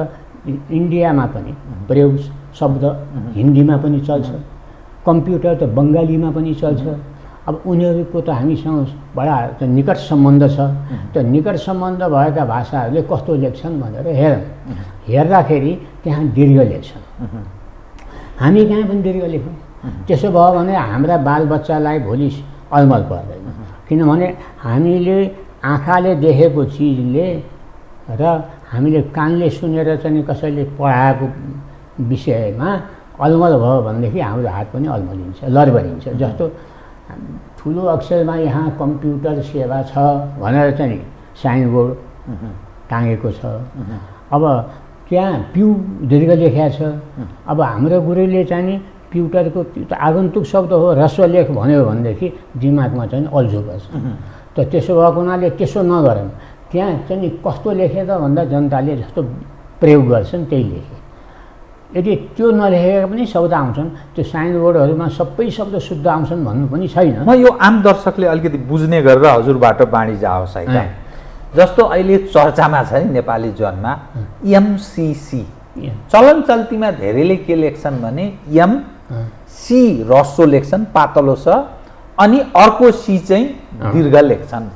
इन्डियामा पनि प्रयोग शब्द हिन्दीमा पनि चल्छ, कम्प्युटर त बङ्गालीमा पनि चल्छ। अब उनीहरूको त हामीसँग बडा निकट सम्बन्ध छ। त्यो निकट सम्बन्ध भएका भाषाहरूले कस्तो लेख्छन् भनेर हेरौँ। हेर्दाखेरि त्यहाँ दीर्घ लेख्छन्, हामी कहाँ पनि दीर्घ लेखौँ। त्यसो भयो भने हाम्रा बालबच्चालाई भोलि अलमल पर्दैन, किनभने हामीले आँखाले देखेको चिजले र हामीले कानले सुनेर चाहिँ कसैले पढाएको विषयमा अलमल भयो भनेदेखि हाम्रो हात पनि अलमलिन्छ, लरबरिन्छ। जस्तो ठुलो अक्षरमा यहाँ कम्प्युटर सेवा छ भनेर चाहिँ साइनबोर्ड टाँगेको छ। अब त्यहाँ पिउ दीर्घ लेखेको छ। अब हाम्रो गुरुले चाहिँ प्युटरको आगन्तुक शब्द हो, ह्रस्व लेख भन्यो भनेदेखि दिमागमा चाहिँ अल्झो पर्छ। त त्यसो भएको हुनाले त्यसो नगरौँ। त्यहाँ चाहिँ कस्तो लेखे त भन्दा जनताले जस्तो प्रयोग गर्छन् त्यही लेखे। यदि त्यो नलेखेका पनि शब्द आउँछन्, त्यो साइनबोर्डहरूमा सबै शब्द शुद्ध आउँछन् भन्नु पनि छैन। म यो आम दर्शकले अलिकति बुझ्ने गरेर हजुरबाट बाँडी जाओस् है त। जस्तो अहिले चर्चामा छ नि नेपाली जनमा एमसिसी, चलन चल्तीमा धेरैले के लेख्छन् भने एम सी रस्सो लेख्छन् पातलो छ, अनि अर्को सी चाहिँ दीर्घ लेख्छन्।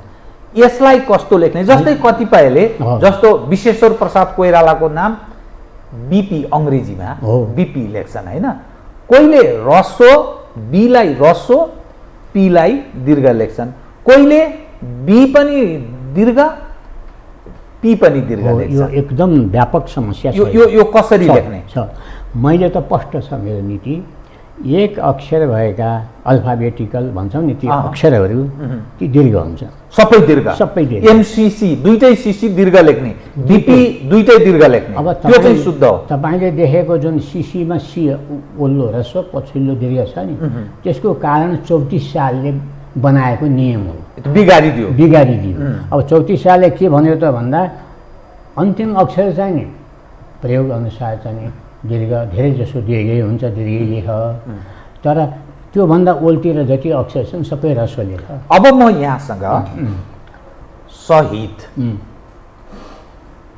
यसलाई कस्तो लेख्ने? जस्तै कतिपयले जस्तो विश्वेश्वर प्रसाद कोइरालाको नाम बीपी अङ्ग्रेजीमा बीपी लेख्छन् होइन। कोहीले रस्सो बीलाई रस्सो पीलाई दीर्घ लेख्छन्, कोहीले बी पनि दीर्घ पी पनि दीर्घ लेख्छन्। यो एकदम व्यापक समस्या छ। यो कसरी लेख्ने छ? मैले त स्पष्ट छ मेरो नीति। एक अक्षर भएका अल्फाबेटिकल भन्छौँ नि ती अक्षरहरू ती दीर्घ हुन्छ, सबै दीर्घ, सबै दीर्घ। एमसीसी दुईटै सीसी दीर्घ लेख्ने, बीपी दुईटै दीर्घ लेख्ने, अब त्यो चाहिँ शुद्ध हो। तपाईँले देखेको जुन सीसीमा सी ओल्लो ह्रस्व पछिल्लो दीर्घ छ नि, त्यसको कारण 34 सालले बनाएको नियम हो। बिगारिदियो। अब 34 सालले के भन्यो त भन्दा अन्तिम अक्षर चाहिँ नि प्रयोग अनुसार चाहिँ दीर्घ धेरै जसो दीर्घै हुन्छ, दीर्घै लेख। तर त्योभन्दा ओल्तिर जति अक्षर छन् सबै ह्रस्व लेख। अब म यहाँसँग शहीद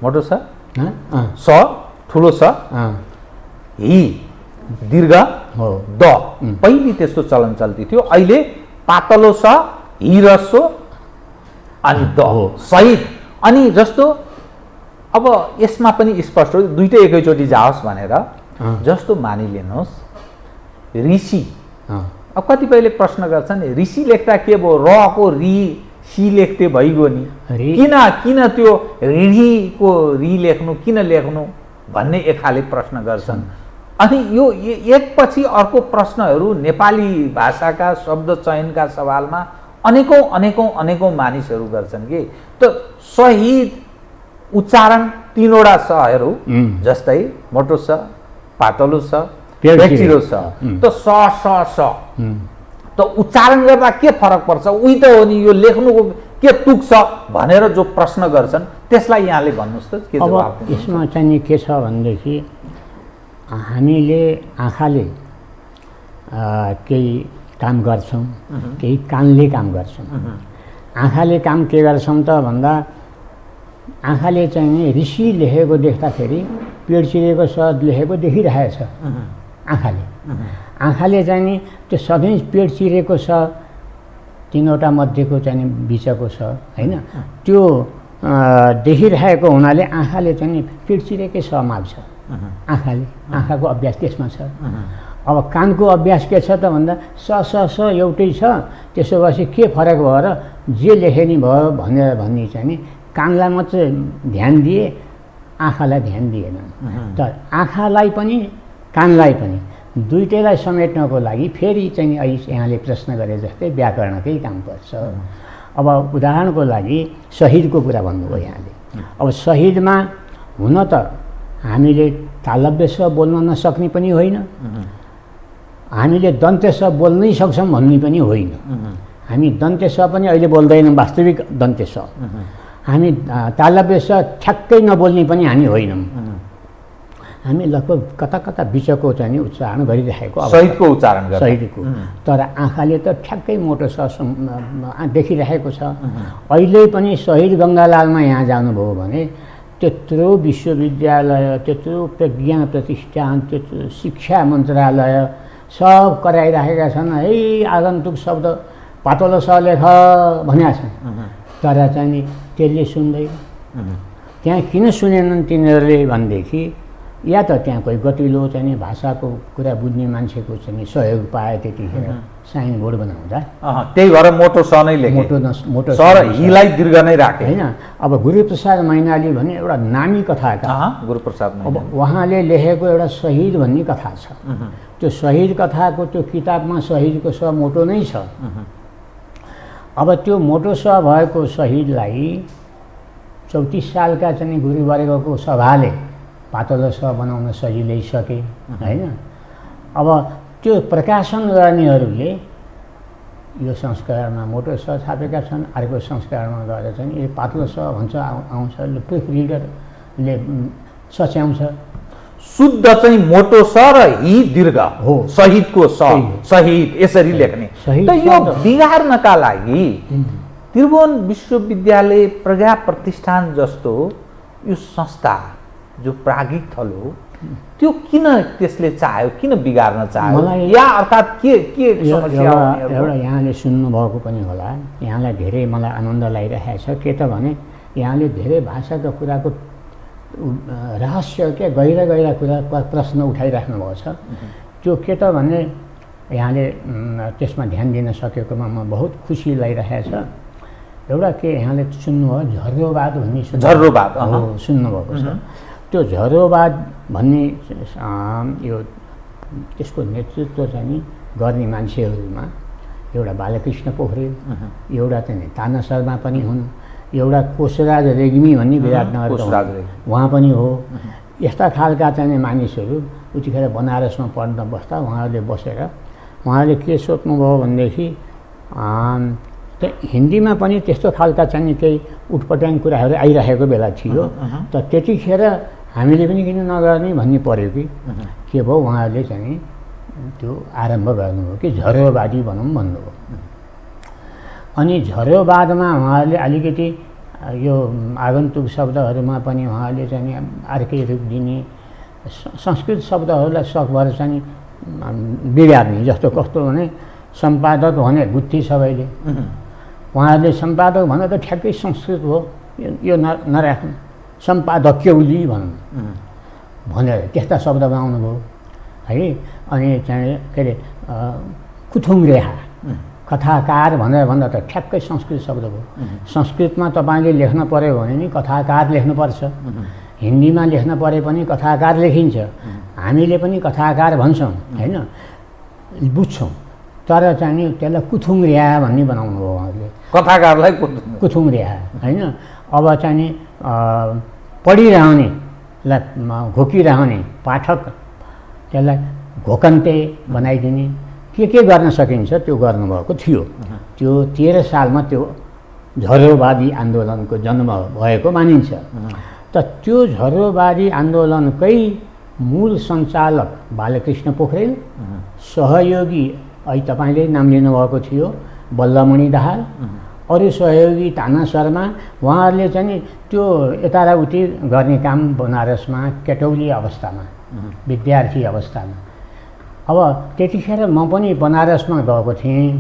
मोटो छ, स ठुलो छ, हि दीर्घ हो, द पहिले त्यस्तो चलन चल्ती थियो। अहिले पातलो छ, हि ह्रस्व अनि द हो शहीद। अनि जस्तो अब यसमा पनि स्पष्ट हो, दुईटै एकैचोटि जाओस् भनेर। जस्तो मानिलिनुहोस् ऋषि, अब कतिपयले प्रश्न गर्छन् ऋषि लेख्दा के भयो, र को रि सी लेख्थे भइगयो नि, किन त्यो ऋणीको रि लेख्नु, किन लेख्नु भन्ने एक खाले प्रश्न गर्छन्। अनि यो एकपछि अर्को प्रश्नहरू नेपाली भाषाका शब्द चयनका सवालमा अनेकौं मानिसहरू गर्छन् कि त शहीद उच्चारण तीनवटा शहरू जस्तै मोटो छ, पातलो छ, पेचिलो छ, त स त उच्चारण गर्दा के फरक पर्छ? उही त हो नि, यो लेख्नुको के तुक छ भनेर जो प्रश्न गर्छन् त्यसलाई यहाँले भन्नुहोस् त के जवाफ दिनुहुन्छ? यसमा चाहिँ के छ भनेदेखि हामीले आँखाले केही काम गर्छौँ, केही कानले काम गर्छौँ। आँखाले काम के गर्छौँ त भन्दा आँखाले चाहिँ ऋषि लेखेको देख्दाखेरि पेट चिरेको स लेखेको देखिरहेछ। आँखाले चाहिँ नि त्यो सधैँ पेट चिरेको छ, तीनवटा मध्येको चाहिँ बिचको छ होइन, त्यो देखिरहेको हुनाले आँखाले चाहिँ पेट चिरेकै स माग्छ। आँखाको अभ्यास त्यसमा छ। अब कानको अभ्यास के छ त भन्दा स एउटै छ, त्यसो भएपछि के फरक भयो र जे लेखे नि भयो भनेर भन्ने चाहिँ नि कानलाई मात्रै ध्यान दिए, आँखालाई ध्यान दिएन। त आँखालाई पनि कानलाई पनि दुईटैलाई समेट्नको लागि फेरि चाहिँ यहाँले प्रश्न गरे जस्तै व्याकरणकै काम पर्छ। अब उदाहरणको लागि शहीदको कुरा भन्नुभयो यहाँले। अब शहीदमा हुन त हामीले तालव्य स बोल्न नसक्ने पनि होइन, हामीले दन्त्य स बोल्नै सक्छौँ भन्ने पनि होइन। हामी दन्त्य स पनि अहिले बोल्दैनौँ, वास्तविक दन्त्य स। हामी तालव्य स ठ्याक्कै नबोल्ने पनि हामी होइनौँ। हामी लगभग कता कता बिचको चाहिँ उच्चारण गरिरहेको शहीदको उच्चारण गर्छ, शहीदको। तर आँखाले त ठ्याक्कै मोटो स देखिरहेको छ। अहिले पनि शहीद गङ्गालालमा यहाँ जानुभयो भने त्यत्रो विश्वविद्यालय, त्यत्रो प्रज्ञा प्रतिष्ठान, त्यत्रो शिक्षा मन्त्रालय सब कराइरहेका छन्। है आगन्तुक शब्द पातलो स लेख भनेका छन्, तर चाहिँ नि त्यसले सुन्दैन। त्यहाँ किन सुनेनन् तिनीहरूले भनेदेखि या त त्यहाँ कोही गतिलो चाहिँ भाषाको कुरा बुझ्ने मान्छेको चाहिँ सहयोग पाए त्यतिखेर साइनबोर्ड बनाउँदा त्यही भएर मोटो स नै लेखे, मोटो स र हिलाई दीर्घ नै राखे होइन। अब गुरुप्रसाद मैनाली भन्ने एउटा नामी कथाकार, गुरुप्रसाद अब उहाँले लेखेको एउटा शहीद भन्ने कथा छ। त्यो शहीद कथाको त्यो किताबमा शहीदको स मोटो नै छ। अब त्यो मोटो स भएको शहीदलाई 34 सालका चाहिँ गुरुवर्गको सभाले पातलो स बनाउन सजिलै सके होइन। अब त्यो प्रकाशन गर्नेहरूले यो संस्करणमा मोटो स छापेका छन्, अर्को संस्करणमा गएर चाहिँ यो पातलो स भन्छ आउँछ, प्रुफ रिडरले सच्याउँछ। शुद्ध चाहिँ मोटो स र हि दीर्घ हो, शहीदको स, शहीद यसरी लेख्ने। त यो बिगार्नका लागि त्रिभुवन विश्वविद्यालय प्रज्ञा प्रतिष्ठान जस्तो यो संस्था जो प्राज्ञिक थलो त्यो किन त्यसले चाह्यो, किन बिगार्न चाह्यो, या अर्थात् के समस्या हो? एउटा यहाँले सुन्नुभएको पनि होला, यहाँलाई धेरै मलाई आनन्द लागिरहेको छ। के त भने यहाँले धेरै भाषाका कुराको रहस्य के गहिरा गहिरा कुरा प्रश्न उठाइराख्नु भएको छ। त्यो के त भने यहाँले त्यसमा ध्यान दिन सकेकोमा म बहुत खुसी लागिरहेको छ। एउटा के यहाँले सुन्नुभयो झर्रोवाद भन्ने झर्रोवाद सुन्नुभएको छ। त्यो झर्रोवाद भन्ने यो त्यसको नेतृत्व चाहिँ गर्ने मान्छेहरूमा एउटा बालकृष्ण पोखरेल, एउटा चाहिँ ताना शर्मा पनि हुन्, एउटा कोशराज रेग्मी भन्ने विराटनगरको उहाँ पनि हो। यस्ता खालका चाहिँ मानिसहरू उतिखेर बनारसमा पढ्न बस्दा उहाँहरूले बसेर उहाँले के सोच्नुभयो भनेदेखि हिन्दीमा पनि त्यस्तो खालका चाहिँ केही उटपटाङ कुराहरू आइरहेको बेला थियो। त त्यतिखेर हामीले पनि किन नगर्ने भन्ने पऱ्यो कि के भयो, उहाँहरूले चाहिँ त्यो आरम्भ गर्नुभयो कि झर्रोवादी भनौँ भन्नुभयो। अनि झर्रोवादमा उहाँहरूले अलिकति यो आगन्तुक शब्दहरूमा पनि उहाँहरूले चाहिँ अर्कै रूप दिने, संस्कृत शब्दहरूलाई सकभर चाहिँ बिगार्ने। जस्तो कस्तो भने सम्पादक भने बुद्धि सबैले, उहाँहरूले सम्पादक भन्दा त ठ्याक्कै संस्कृत हो, यो नराख्नु, सम्पादक्यौली भनौँ भनेर त्यस्ता शब्द बनाउनु भयो है। अनि चाहिँ के अरे कुथुङ रेहा कथाकार भनेर भन्दा त ठ्याक्कै संस्कृत शब्द भयो। संस्कृतमा तपाईँले लेख्न पऱ्यो भने नि कथाकार लेख्नुपर्छ, हिन्दीमा लेख्न परे पनि कथाकार लेखिन्छ, हामीले पनि कथाकार भन्छौँ होइन, बुझ्छौँ। तर चाहिँ नि त्यसलाई कुथुङ रेहा भन्ने बनाउनु हो उहाँहरूले, कथाकारलाई कुथुङ रेहा होइन। अब चाहिँ नि पढिरहनेलाई घोकिरहने पाठक त्यसलाई घोकन्ते बनाइदिने के गर्न सकिन्छ त्यो गर्नुभएको थियो। त्यो 13 सालमा त्यो झर्रोवादी आन्दोलनको जन्म भएको मानिन्छ। त त्यो झर्रोवादी आन्दोलनकै मूल सञ्चालक बालकृष्ण पोखरेल, सहयोगी अहिले तपाईँले नाम लिनुभएको थियो बल्लमणि दाहाल, अरू सहयोगी ताना शर्मा, उहाँहरूले चाहिँ त्यो यता र उति गर्ने काम बनारसमा केटौली अवस्थामा विद्यार्थी अवस्थामा। अब त्यतिखेर म पनि बनारसमा गएको थिएँ।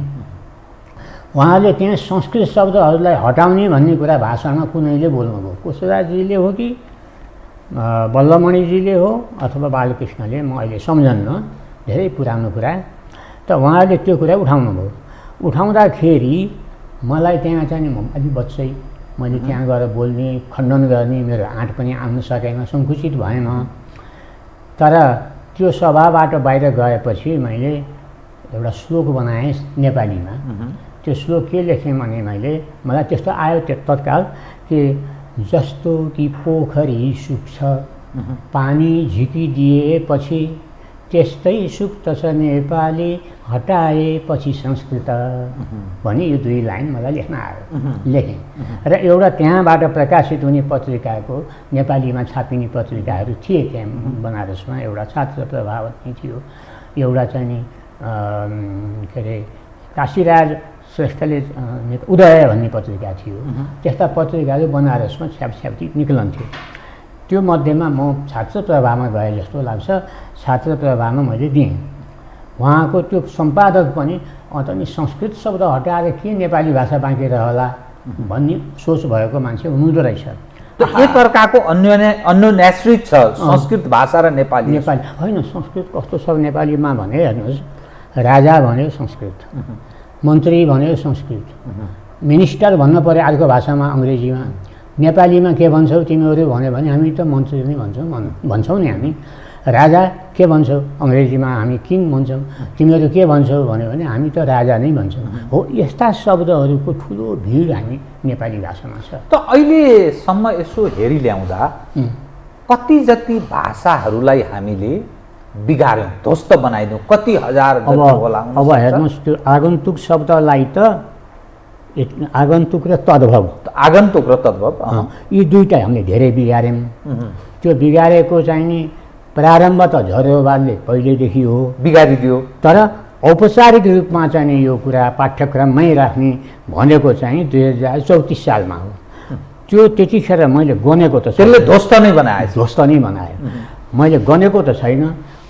उहाँले त्यहाँ संस्कृत शब्दहरूलाई हटाउने भन्ने कुरा भाषणमा कुनैले बोल्नुभयो, कोशराजजीले हो कि बल्लमणिजीले हो अथवा बालकृष्णले, म अहिले सम्झन्न, धेरै पुरानो कुरा। त उहाँले त्यो कुरा उठाउनुभयो। उठाउँदाखेरि मलाई त्यहाँ चाहिँ अलि बच्चै मैले त्यहाँ गएर बोल्ने खण्डन गर्ने मेरो आँट पनि आउन सकेन, सङ्कुचित भएन। तर त्यो सभाबाट बाहिर गएपछि मैले एउटा श्लोक बनाएँ नेपालीमा। त्यो श्लोक के लेखेँ भने मलाई त्यस्तो आयो तत्काल कि जस्तो कि पोखरी सुक्छ पानी झिकिदिएपछि त्यस्तै सुक्त छ नेपाली हटाएपछि संस्कृत भनी यो 2 लाइन मलाई लेख्न आयो, लेखेँ। र एउटा त्यहाँबाट प्रकाशित हुने पत्रिकाको नेपालीमा छापिने पत्रिकाहरू थिए त्यहाँ बनारसमा, एउटा छात्र प्रभावत नै थियो, एउटा चाहिँ नि के अरे काशीराज श्रेष्ठले उदय भन्ने पत्रिका थियो। त्यस्ता पत्रिकाहरू बनारसमा छ्यापछ्याप्ती निक्लन्थ्यो। त्यो मध्येमा म छात्र प्रभावमा गएँ जस्तो लाग्छ। छात्र प्रभावमा मैले दिएँ। उहाँको त्यो सम्पादक पनि अन्त नि संस्कृत शब्द हटाएर के नेपाली भाषा बाँकी रहला भन्ने सोच भएको मान्छे हुनुहुँदो रहेछ। त एक अर्काको अन्योन्याश्रित छ संस्कृत भाषा र नेपाली। होइन, संस्कृत कस्तो छ नेपालीमा भने हेर्नुहोस्, राजा भन्यो संस्कृत, मन्त्री भन्यो संस्कृत, मिनिस्टर भन्नु पर्यो अर्को भाषामा अङ्ग्रेजीमा, नेपालीमा के भन्छौ तिमीहरू भन्यो भने हामी त मन्त्री नै भन्छौँ नि हामी। राजा के भन्छौ अङ्ग्रेजीमा हामी किङ भन्छौँ, तिमीहरू के भन्छौ भन्यो भने हामी त राजा नै भन्छौँ। हो यस्ता शब्दहरूको ठुलो भिड हामी नेपाली भाषामा छ। त अहिलेसम्म यसो हेरी ल्याउँदा कति जति भाषाहरूलाई हामीले बिगार्यौँ, ध्वस्त बनाइदिउँ, कति हजार होला? अब हेर्नुहोस् त्यो आगन्तुक शब्दलाई त आगन्तुक र तद्भव, आगन्तुक र तद्भव यी दुईटा हामीले धेरै बिगार्यौँ। त्यो बिगारेको चाहिँ नि प्रारम्भ त झरेवादले पहिल्यैदेखि हो, बिगारिदियो। तर औपचारिक रूपमा चाहिँ नि यो कुरा पाठ्यक्रममै राख्ने भनेको चाहिँ 2034 सालमा हो। त्यो त्यतिखेर मैले गनेको त त्यसले ध्वस्त नै बनायो, ध्वस्त नै बनायो। मैले गनेको त छैन,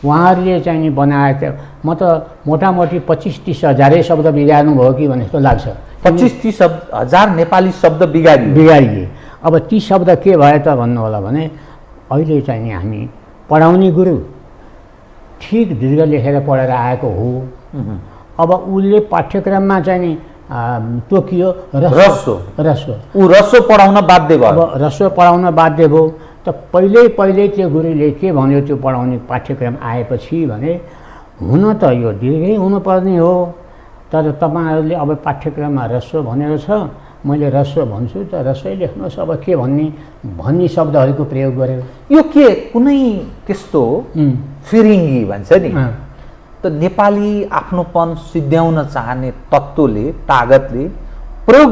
उहाँहरूले चाहिँ नि बनाए त म त मोटामोटी 25-30 हजारै शब्द बिगार्नु भयो कि भने जस्तो लाग्छ। 25-30 हजार नेपाली शब्द बिगारिए। अब ती शब्द के भयो त भन्नु होला भने अहिले चाहिँ नि हामी पढाउने गुरु ठिक दीर्घ लेखेर पढेर आएको हो। अब उसले पाठ्यक्रममा चाहिँ नि तोकियो रस्व, ऊ रस्व पढाउन बाध्य भयो। अब रस्व पढाउन बाध्य भयो त पहिले त्यो गुरुले के भन्यो त्यो पढाउने पाठ्यक्रम आएपछि भने हुन त यो दीर्घै हुनुपर्ने हो, तर तपाईँहरूले अब पाठ्यक्रममा रस्व भनेको छ, मैले रस्व भन्छु त रस्वै लेख्नुहोस् अब के भन्ने शब्दहरूको प्रयोग गर्यो। यो के कुनै त्यस्तो फिरिङ्गी भन्छ नि त नेपाली आफ्नोपन सिद्ध्याउन चाहने तत्त्वले तागतले प्रयोग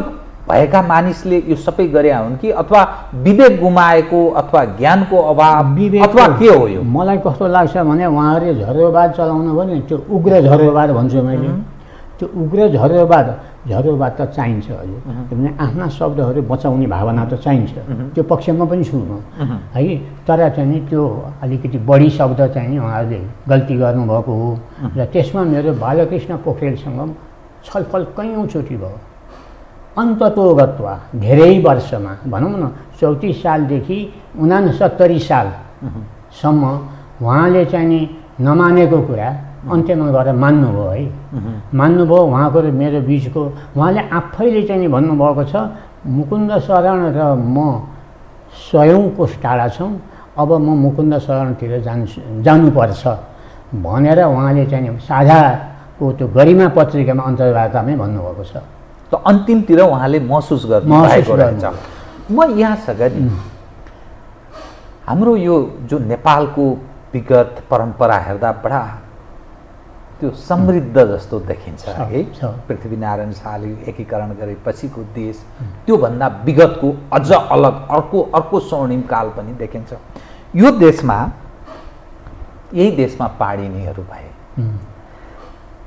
भएका मानिसले यो सबै गरे हुन् कि अथवा विवेक गुमाएको अथवा ज्ञानको अभाव अथवा के हो? यो मलाई कस्तो लाग्छ भने उहाँहरूले झरेवाद चलाउनु भयो नि, त्यो उग्र झरेवाद भन्छु मैले। त्यो उग्र झरेवाद त चाहिन्छ हजुर, किनभने आफ्ना शब्दहरू बचाउने भावना त चाहिन्छ, त्यो पक्षमा पनि छु म है। तर चाहिँ नि त्यो अलिकति बढी शब्द चाहिँ नि उहाँहरूले गल्ती गर्नुभएको हो र त्यसमा मेरो बालकृष्ण पोखरेलसँग छलफल कैयौँचोटि भयो। अन्ततोगत्वा धेरै वर्षमा भनौँ न 34 सालदेखि 69 सालसम्म उहाँले चाहिँ नि नमानेको कुरा अन्त्यमा गएर मान्नुभयो है, मान्नुभयो। उहाँको र मेरो बिचको उहाँले आफैले चाहिँ नि भन्नुभएको छ मुकुन्द शरण र म 100 कोस टाढा छौँ, अब म मुकुन्द शरणतिर जानुपर्छ भनेर उहाँले चाहिँ नि साझाको त्यो गरिमा पत्रिकामा अन्तर्वार्तामै भन्नुभएको छ। त अन्तिमतिर उहाँले महसुस गर्नुभएको रहेछ। म यहाँसँग नि हाम्रो यो जो नेपालको विगत परम्परा हेर्दा बडा त्यो समृद्ध जस्तो देखिन्छ है। पृथ्वीनारायण शाहले एकीकरण गरेपछिको देश त्योभन्दा विगतको अझ अलग अर्को स्वर्णिम काल पनि देखिन्छ। यो देशमा यही देशमा पाणिनीहरू भए,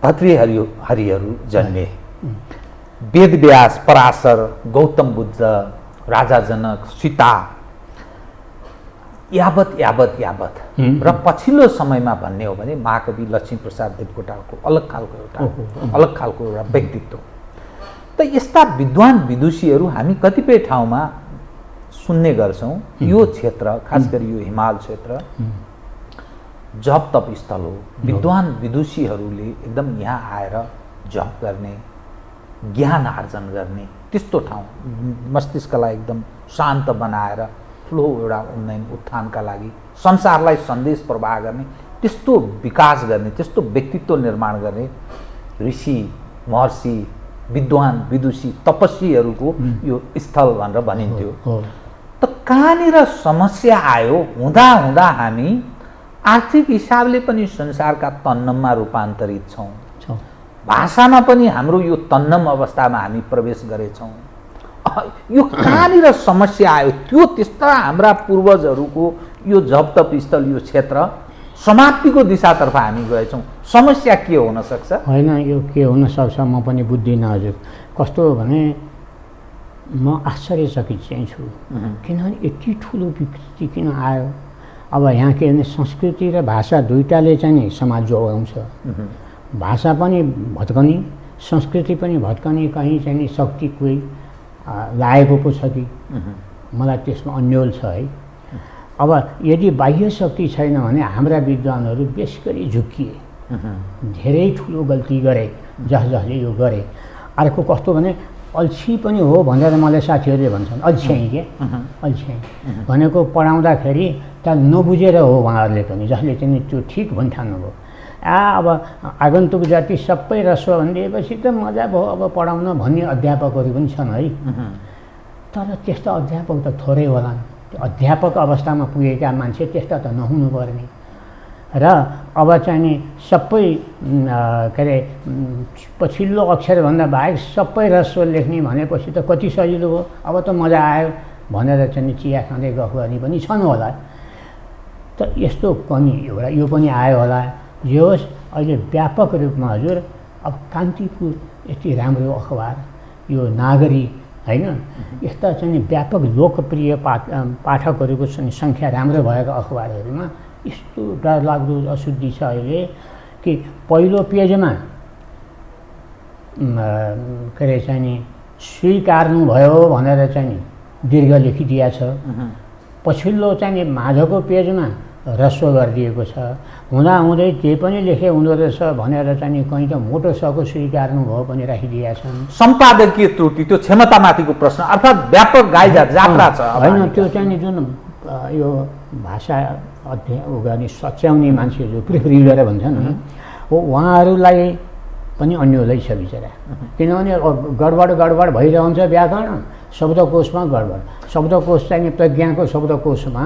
भतृहरिहरू जन्मे, वेदव्यास, पराशर, गौतम बुद्ध, राजा जनक, सीता, यावत र पछिल्लो समयमा भन्ने हो भने महाकवि लक्ष्मीप्रसाद देवकोटाको अलग खालको एउटा व्यक्तित्व। त यस्ता विद्वान विदुषीहरू हामी कतिपय ठाउँमा सुन्ने गर्छौँ। यो क्षेत्र खास गरी यो हिमाल क्षेत्र जप तप स्थल हो। विद्वान विदुषीहरूले एकदम यहाँ आएर जप गर्ने, ज्ञान आर्जन गर्ने त्यस्तो ठाउँ, मस्तिष्कलाई एकदम शान्त बनाएर ठुलो एउटा उन्नयन उत्थानका लागि संसारलाई सन्देश प्रवाह गर्ने, त्यस्तो विकास गर्ने, त्यस्तो व्यक्तित्व निर्माण गर्ने ऋषि महर्षि विद्वान विदुषी तपस्वीहरूको यो स्थल भनेर भनिन्थ्यो। त कहाँनिर समस्या आयो हुँदा हामी आर्थिक हिसाबले पनि संसारका तन्नममा रूपान्तरित छौँ, भाषामा पनि हाम्रो यो तन्नम अवस्थामा हामी प्रवेश गरेछौँ। यो कहाँनिर समस्या आयो? त्यो त्यस्ता हाम्रा पूर्वजहरूको यो जप तप स्थल यो क्षेत्र समाप्तिको दिशातर्फ हामी गएछौँ। समस्या के हुन सक्छ? होइन, यो के हुन सक्छ म पनि बुझ्दिनँ हजुर। कस्तो हो भने म आश्चर्यचकित चाहिँ छु, किनभने यति ठुलो विकृति किन आयो? अब यहाँ के भने संस्कृति र भाषा दुईटाले चाहिँ नि समाज जोगाउँछ। भाषा पनि भत्कने, संस्कृति पनि भत्कने, कहीँ चाहिँ नि शक्ति कोही लागेको पो छ कि मलाई त्यसमा अन्यल छ है। अब यदि बाह्य शक्ति छैन भने हाम्रा विद्वानहरू बेस गरी झुक्किए, धेरै ठुलो गल्ती गरे जसले यो गरे। अर्को कस्तो भने अल्छी पनि हो भनेर मलाई साथीहरूले भन्छन्, अल्छ्याइ के अल्छ्याइ भनेको पढाउँदाखेरि त नबुझेर हो उहाँहरूले पनि, जसले चाहिँ त्यो ठिक भन्ठान्नुभयो। अब आगन्तुक जाति सबै रस्व भनिदिएपछि त मजा भयो अब पढाउन भन्ने अध्यापकहरू पनि छन् है। तर त्यस्ता अध्यापक त थोरै होलान्। अध्यापक अवस्थामा पुगेका मान्छे त्यस्ता त नहुनुपर्ने। र अब चाहिँ नि सबै के अरे पछिल्लो अक्षरभन्दा बाहेक सबै रस्व लेख्ने भनेपछि त कति सजिलो हो। अब त मजा आयो भनेर चाहिँ चिया खाँदै गफ गर्ने पनि छन् होला। त यस्तो कमी एउटा यो पनि आयो होला। जे होस् अहिले व्यापक रूपमा हजुर अब कान्तिपुर यति राम्रो अखबार, यो नागरिक होइन, यस्ता चाहिँ व्यापक लोकप्रिय पाठकहरूको सङ्ख्या राम्रो भएका अखबारहरूमा यस्तो डरलाग्दो अशुद्धि छ अहिले कि पहिलो पेजमा के अरे चाहिँ नि स्वीकार्नुभयो भनेर चाहिँ नि दीर्घ लेखिदिया छ। पछिल्लो चाहिँ नि माझको पेजमा ह्रस्व गरिदिएको छ। हुँदाहुँदै जे पनि लेखे हुँदो रहेछ भनेर चाहिँ नि कहीँ त मोटो सको स्वीकार्नुभयो पनि राखिदिएका छन्। सम्पादकीय त्रुटि, त्यो क्षमतामाथिको प्रश्न अर्थात् व्यापक गाइजा जात्रा छ होइन। त्यो चाहिँ नि जुन यो भाषा उ गर्ने सच्याउने मान्छे जो प्रुफ रिडर भन्छन् हो, उहाँहरूलाई पनि अन्योलै छ बिचरा। किनभने गडबड भइरहन्छ व्याकरण, शब्दकोशमा गडबड। शब्दकोश चाहिँ प्रज्ञाको शब्दकोशमा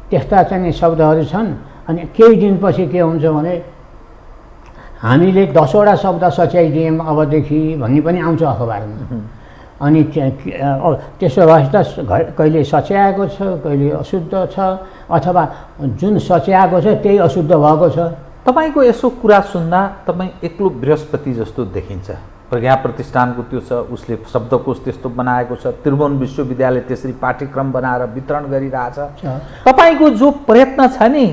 त्यस्ता चाहिँ शब्दहरू छन्। अनि केही दिनपछि के हुन्छ भने हामीले 10वटा शब्द सच्याइदियौँ अबदेखि भन्ने पनि आउँछ अखबारमा। अनि त्यसो भए त कहिले सच्याएको छ, कहिले अशुद्ध छ, अथवा जुन सच्याएको छ त्यही अशुद्ध भएको छ। तपाईँको यसो कुरा सुन्दा तपाईँ एक्लो बृहस्पति जस्तो देखिन्छ। प्रज्ञा प्रतिष्ठानको त्यो छ, उसले शब्दकोश त्यस्तो बनाएको छ, त्रिभुवन विश्वविद्यालय त्यसरी पाठ्यक्रम बनाएर वितरण गरिरहेछ। तपाईँको जो प्रयत्न छ नि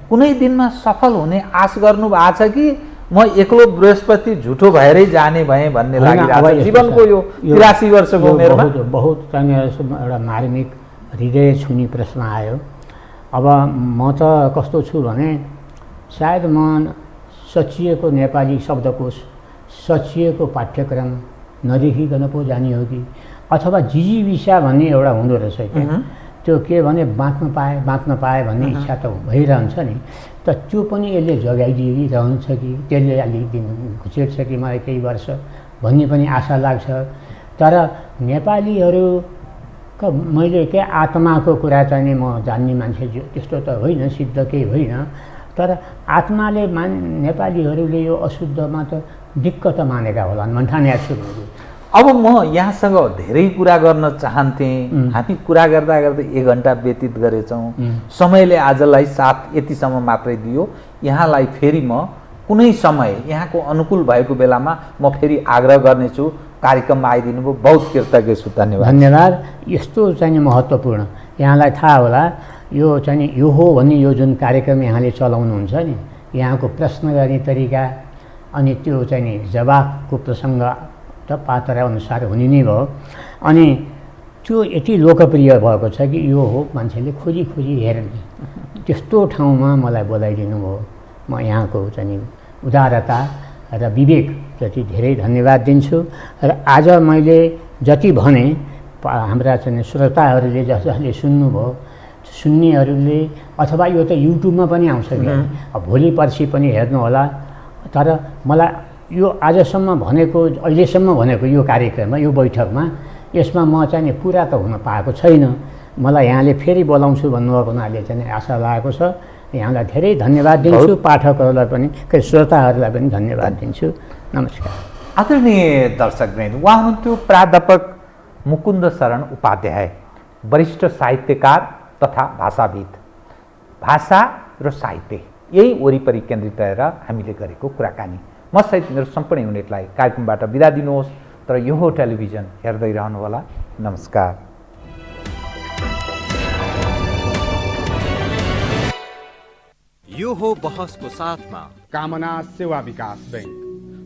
कुनै दिनमा सफल हुने आश गर्नु भएको छ कि म एक्लो बृहस्पति झुठो भएरै जाने भएँ भन्ने लागिरहेको छ जीवनको यो 83 वर्षको उमेरमा? बहुत चाहिँ एउटा मार्मिक हृदय छुने प्रश्न आयो। अब म त कस्तो छु भने सायद म सचिएको नेपाली शब्दकोश, सचिएको पाठ्यक्रम नदेखिकन पो जाने हो कि, अथवा जिजीविसा भन्ने एउटा हुँदो रहेछ क्या, त्यो के भने बाँच्न पाए भन्ने इच्छा त भइरहन्छ नि। त त्यो पनि यसले जगाइदिइरहन्छ कि त्यसले अलिक दिन घुचेर्छ कि मलाई केही वर्ष भन्ने पनि आशा लाग्छ। तर नेपालीहरूका मैले के आत्माको कुरा चाहिँ म जान्ने मान्छे त्यस्तो त होइन, सिद्ध केही होइन। तर आत्माले नेपालीहरूले यो अशुद्धमा त दिक्कत मानेका होलान् भन्ठानेका छु। अब म यहाँसँग धेरै कुरा गर्न चाहन्थेँ। हामी कुरा गर्दा गर्दै 1 घन्टा व्यतीत गरेछौँ। समयले आजलाई साथ यतिसम्म मात्रै दियो। यहाँलाई फेरि म कुनै समय यहाँको अनुकूल भएको बेलामा म फेरि आग्रह गर्नेछु, कार्यक्रममा आइदिनु भयो, बहुत कृतज्ञ छु। धन्यवाद। धन्यवाद। यस्तो चाहिँ महत्त्वपूर्ण, यहाँलाई थाहा होला यो चाहिँ यो हो भन्ने यो जुन कार्यक्रम यहाँले चलाउनुहुन्छ नि, यहाँको प्रश्न गर्ने तरिका अनि त्यो चाहिँ नि जवाफको प्रसङ्ग त पात्र अनुसार हुने नै भयो। अनि त्यो यति लोकप्रिय भएको छ कि यो हो मान्छेले खोजी हेर्ने, त्यस्तो ठाउँमा मलाई बोलाइदिनु भयो। म यहाँको चाहिँ उदारता र विवेक जति धेरै धन्यवाद दिन्छु। र आज मैले जति भने हाम्रा चाहिँ श्रोताहरूले जसले सुन्नुभयो, सुन्नेहरूले अथवा यो त युट्युबमा पनि आउँछ कि भोलि पर्सि पनि हेर्नु होला। तर मलाई यो आजसम्म भनेको, अहिलेसम्म भनेको यो कार्यक्रममा, यो बैठकमा, यसमा म चाहिँ पुरा त हुन पाएको छैन। मलाई यहाँले फेरि बोलाउँछु भन्नुभएको हुनाले चाहिँ आशा लागेको छ। यहाँलाई धेरै धन्यवाद दिन्छु। पाठकहरूलाई पनि, श्रोताहरूलाई पनि धन्यवाद दिन्छु। नमस्कार। आदरणीय दर्शकवृन्द, उहाँ हुनुहुन्थ्यो प्राध्यापक मुकुन्द शरण उपाध्याय, वरिष्ठ साहित्यकार तथा भाषाविद। भाषा र साहित्य यही वरिपरि केन्द्रित रहेर हामीले गरेको कुराकानी। म सहित मेरो सम्पूर्ण युनिटलाई कार्यक्रमबाट बिदा दिनुहोस्। तर यो हो टेलिभिजन, हेर्दै रहनुहोला। नमस्कार। यो हो बहसको साथमा कामना सेवा विकास बैंक,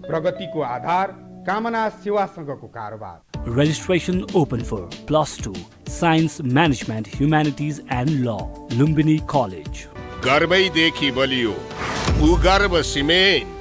प्रगतिको आधार कामना सेवासँगको कारोबार। Registration open for +2 Science Management Humanities and Law, Lumbini College। गर्वैदेखि बलियो भूगर्भ सिमेन्ट